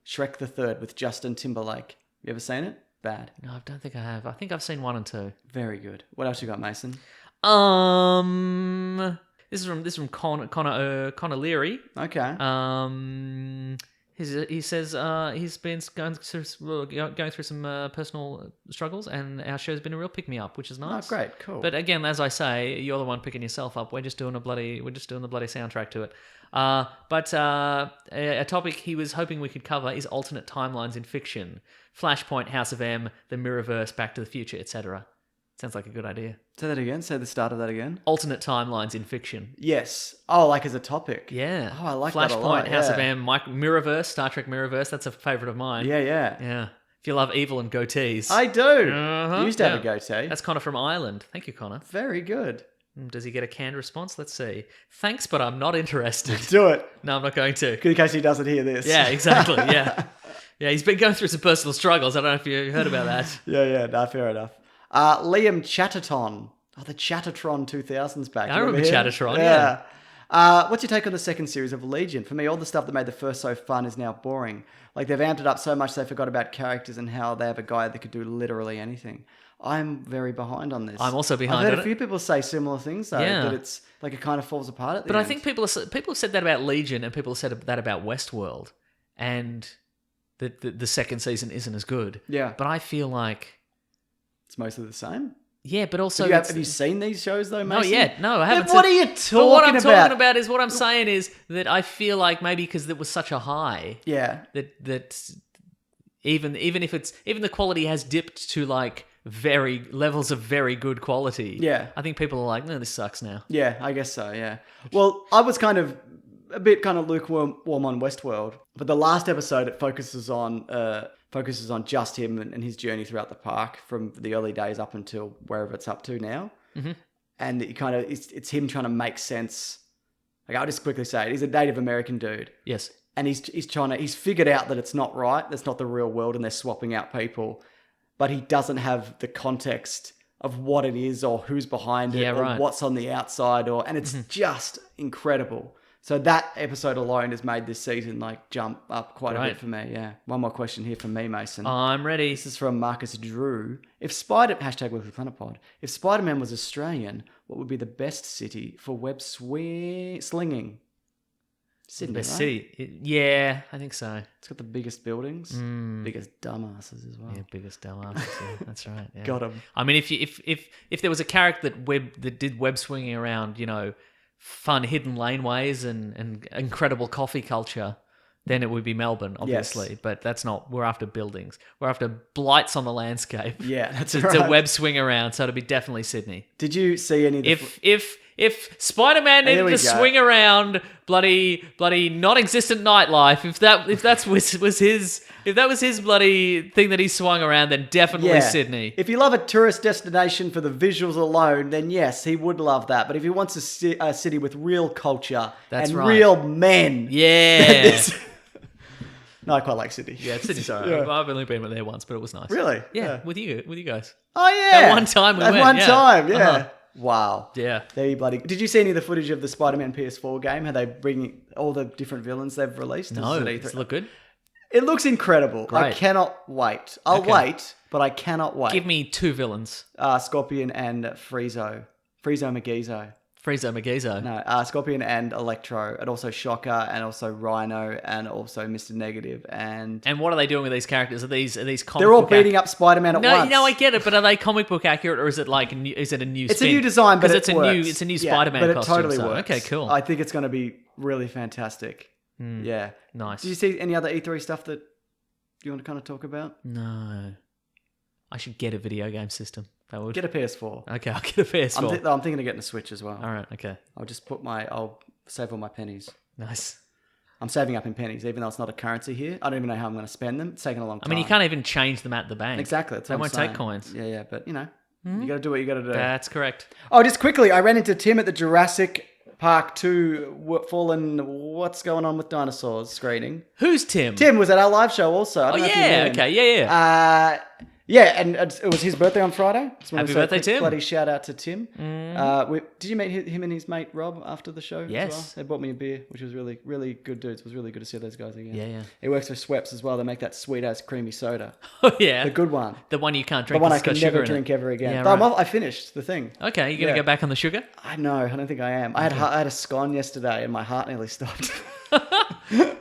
Shrek the Third with Justin Timberlake. You ever seen it? Bad. No, I don't think I have. I think I've seen 1 and 2. Very good. What else you got, Mason? This is from Connor Leary. Okay. He says he's been going through some personal struggles, and our show's been a real pick me up, which is nice. Oh, great. Cool. But again, as I say, you're the one picking yourself up. We're just doing the bloody soundtrack to it. But a topic he was hoping we could cover is alternate timelines in fiction: Flashpoint, House of M, the Mirrorverse, Back to the Future, etc. Sounds like a good idea. Say that again. Say the start of that again. Alternate timelines in fiction. Yes. Oh, like as a topic. Yeah. Oh, I like Flashpoint, that a lot. House yeah. of M, Mirrorverse, Star Trek Mirrorverse. That's a favorite of mine. Yeah, yeah. Yeah. If you love evil and goatees. I do. Uh-huh, You used to have a yeah. goatee. That's Connor from Ireland. Thank you, Connor. Very good. Does he get a canned response? Let's see. Thanks, but I'm not interested. Do it. No, I'm not going to. In case he doesn't hear this. Yeah, exactly. Yeah. Yeah, he's been going through some personal struggles. I don't know if you heard about that. Yeah. No, fair enough. Liam Chatterton. Oh, the Chattertron 2000s back. I You remember him? Chattertron, yeah. What's your take on the second series of Legion? For me, all the stuff that made the first so fun is now boring. Like, they've amped it up so much they forgot about characters and how they have a guy that could do literally anything. I'm very behind on this. I'm also behind I've heard on a few people say similar things, though, Yeah. that it's like it kind of falls apart at the But end. I think people have said that about Legion, and people have said that about Westworld, and the second season isn't as good. Yeah. But I feel like, It's mostly the same. yeah, but also Have you seen these shows, though, not Mason? yet. No, I haven't. Then what are you talking But what I'm about? talking about is what I'm saying is that I feel like maybe because there was such a high Yeah. that even if the quality has dipped to like very levels of very good quality. Yeah. I think people are like, no, this sucks now. Yeah, I guess so, yeah. Well, I was kind of a bit lukewarm on Westworld, but the last episode, it focuses on just him and his journey throughout the park from the early days up until wherever it's up to now. Mm-hmm. And it's him trying to make sense. Like, I'll just quickly say it. He's a Native American dude. Yes. And he's figured out that it's not right. That's not the real world, and they're swapping out people. But he doesn't have the context of what it is or who's behind it or right. what's on the outside and it's just incredible. So that episode alone has made this season like jump up quite a bit for me. Yeah. One more question here from me, Mason. I'm ready. This is from Marcus Drew. #WeeklyPlanetPod. If Spider-Man was Australian, what would be the best city for web slinging? Sydney, The right? city. Yeah, I think so. It's got the biggest buildings, biggest dumbasses as well. Yeah, biggest dumbass. Yeah, that's right. Yeah. Got 'em. I mean, if there was a character that did web swinging around, fun hidden laneways and incredible coffee culture, then it would be Melbourne, obviously. Yes. But that's not. We're after buildings. We're after blights on the landscape. Yeah, that's to right. web swing around. So it'd be definitely Sydney. Did you see any of the... If Spider-Man There needed we to go. swing around bloody non-existent nightlife, if that was his bloody thing that he swung around, then definitely Sydney. If you love a tourist destination for the visuals alone, then yes, he would love that. But if he wants a city with real culture and right. real men... Yeah. No, I quite like Sydney. Yeah, Sydney's alright. Yeah. I've only been there once, but it was nice. Really? Yeah, with you guys. Oh, yeah. At one time we At went, one yeah. time, yeah. Uh-huh. Wow. Yeah. There you bloody... Did you see any of the footage of the Spider-Man PS4 game? How they bring all the different villains they've released? No, This is does it look good? It looks incredible. I Great. cannot wait. I'll wait, but I cannot wait. Give me 2 villains. Scorpion and Friezo. Friezo McGeezo. Friezo McGeezo. No, Scorpion and Electro, and also Shocker, and also Rhino, and also Mr. Negative, and And what are they doing with these characters? Are these comic they're all book beating up Spider-Man at once. No, I get it, but are they comic book accurate, or is it like is it a new? It's spin? a new design, but it's works. a new Yeah, Spider-Man but it costume. totally so- works. Okay, cool. I think it's going to be really fantastic. Yeah, Nice. Did you see any other E3 stuff that you want to kind of talk about? No, I should get a video game system. That would Get a PS4. Okay, I'll get a PS4. I'm thinking of getting a Switch as well. All right. Okay. I'll save all my pennies. Nice. I'm saving up in pennies, even though it's not a currency here. I don't even know how I'm going to spend them. It's taken a long time. I mean, you can't even change them at the bank. Exactly. That's They what I'm won't saying. take coins. Yeah, but you know, you got to do what you got to do. That's correct. Oh, just quickly, I ran into Tim at the Jurassic Park 2 Fallen What's Going On with Dinosaurs screening. Who's Tim? Tim was at our live show also. I Oh, don't know if you yeah. knew him. Okay. Yeah. Yeah, and it was his birthday on Friday. So Happy birthday, Tim. Bloody shout out to Tim. Did you meet him and his mate Rob after the show? Yes. As well? They bought me a beer, which was really, really good dudes. It was really good to see those guys again. Yeah. He works for Schweppes as well. They make that sweet ass creamy soda. Oh, yeah. The good one. The one you can't The drink. one 'cause I it's got can sugar never in drink it. ever again. Yeah, But right. I finished the thing. Okay, you going to go back on the sugar? I know. I don't think I am. I had a scone yesterday and my heart nearly stopped. Did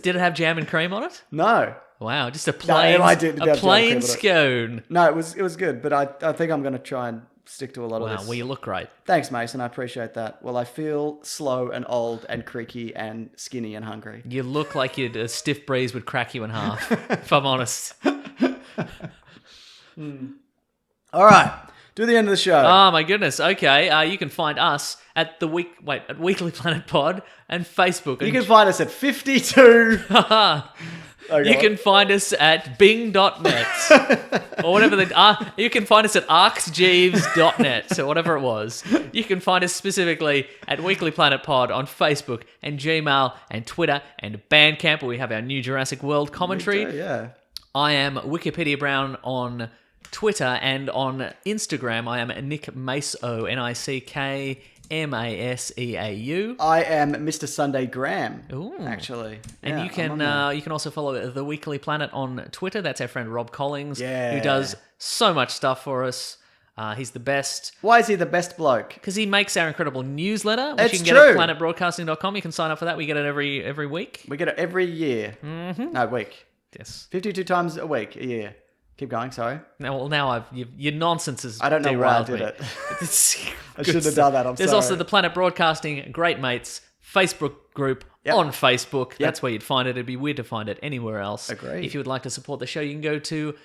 it have jam and cream on it? No. Wow, just a plain, I did have jam and cream on it. scone. No, it was good, but I think I'm going to try and stick to a lot of Wow, this. well, you look great. Thanks, Mason. I appreciate that. Well, I feel slow and old and creaky and skinny and hungry. You look like a stiff breeze would crack you in half, if I'm honest. All right. Do the end of the show. Oh, my goodness. Okay, you can find us at at Weekly Planet Pod and Facebook. You can find us at 52. You can find us at bing.net or whatever you can find us at arcsjeeves.net or whatever it was. You can find us specifically at Weekly Planet Pod on Facebook and Gmail and Twitter and Bandcamp, where we have our new Jurassic World commentary. Yeah. I am Wikipedia Brown on Twitter, and on Instagram I am Nick Maseau, NickMaseau. I am Mr. Sunday Graham. Ooh. Actually. And Yeah, you I'm on there. can also follow The Weekly Planet on Twitter. That's our friend Rob Collings, Yeah. who does so much stuff for us. He's the best Why is he the best bloke? because he makes our incredible newsletter, which It's you can get true. at planetbroadcasting.com. You can sign up for that. We get it every week. We get it every year. Mm-hmm. No, week. Yes. 52 times a week, a year. Keep going, sorry. Now your nonsense is. I don't know why I derailed did me. it. It's I good shouldn't have stuff. done that, I'm There's sorry. also the Planet Broadcasting Great Mates Facebook group on Facebook. That's where you'd find it. It'd be weird to find it anywhere else. Agreed. If you would like to support the show, you can go to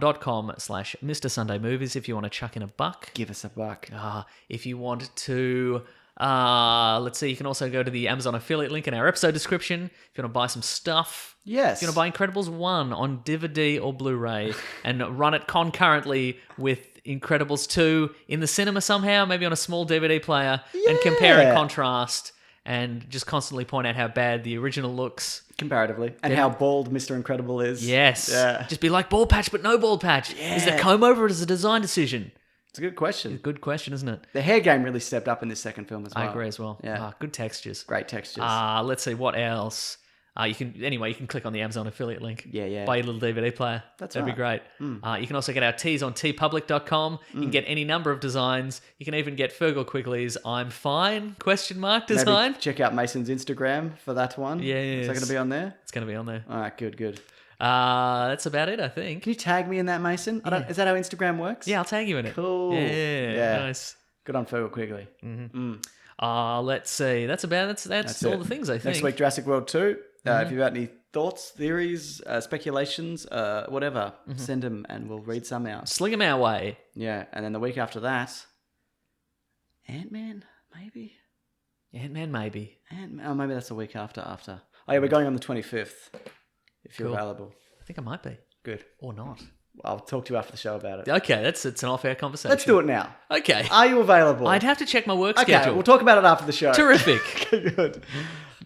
patreon.com/Mr. Sunday Movies if you want to chuck in a buck. Give us a buck. If you want to, let's see, you can also go to the Amazon affiliate link in our episode description if you want to buy some stuff. Yes. If you want to buy Incredibles 1 on DVD or Blu-ray and run it concurrently with Incredibles 2 in the cinema somehow, maybe on a small DVD player, and compare and contrast and just constantly point out how bad the original looks. Comparatively. And how bald Mr. Incredible is. Yes. Yeah. Just be like bald patch but no bald patch. Is the comb over it as a design decision? It's a good question. Good question, isn't it? The hair game really stepped up in this second film as well. I agree as well. Yeah. Good textures. Great textures. Let's see, what else? You can click on the Amazon affiliate link. Yeah. Buy your little DVD player. That'd be great. You can also get our tees on tpublic.com. You can get any number of designs. You can even get Fergal Quigley's I'm Fine ? design. Maybe check out Mason's Instagram for that one. Yes. Is that going to be on there? It's going to be on there. All right, good. That's about it, I think. Can you tag me in that, Mason? Is that how Instagram works? Yeah, I'll tag you in it. Cool. Yeah. Nice. Good on Fergal Quigley. Let's see. That's all That's the it. things I think. Next week, Jurassic World 2. If you've got any thoughts, theories, speculations, whatever, send them and we'll read some out. Sling them our way. Yeah, and then the week after that, Ant-Man, maybe? Ant-Man, maybe. Oh, maybe that's the week after. Oh, yeah, we're going on the 25th, if you're Cool. available. I think I might be. Good. Or not. I'll talk to you after the show about it. Okay, it's an off-air conversation. Let's do it now. Okay. Are you available? I'd have to check my work Okay, schedule. we'll talk about it after the show. Terrific. Good.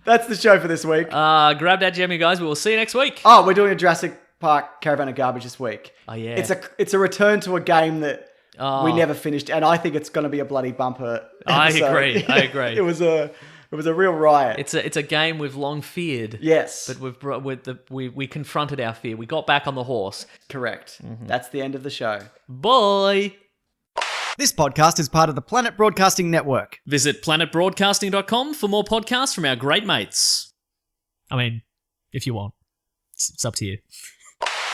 That's the show for this week. Grab that gem, you guys. We will see you next week. Oh, we're doing a Jurassic Park Caravan of Garbage this week. Oh, yeah. It's a return to a game that we never finished, and I think it's going to be a bloody bumper. I episode. agree. It was a real riot. It's a game we've long feared. Yes, But we confronted our fear. We got back on the horse. correct. That's the end of the show. Bye. This podcast is part of the Planet Broadcasting Network. Visit planetbroadcasting.com for more podcasts from our great mates. I mean, if you want. It's up to you.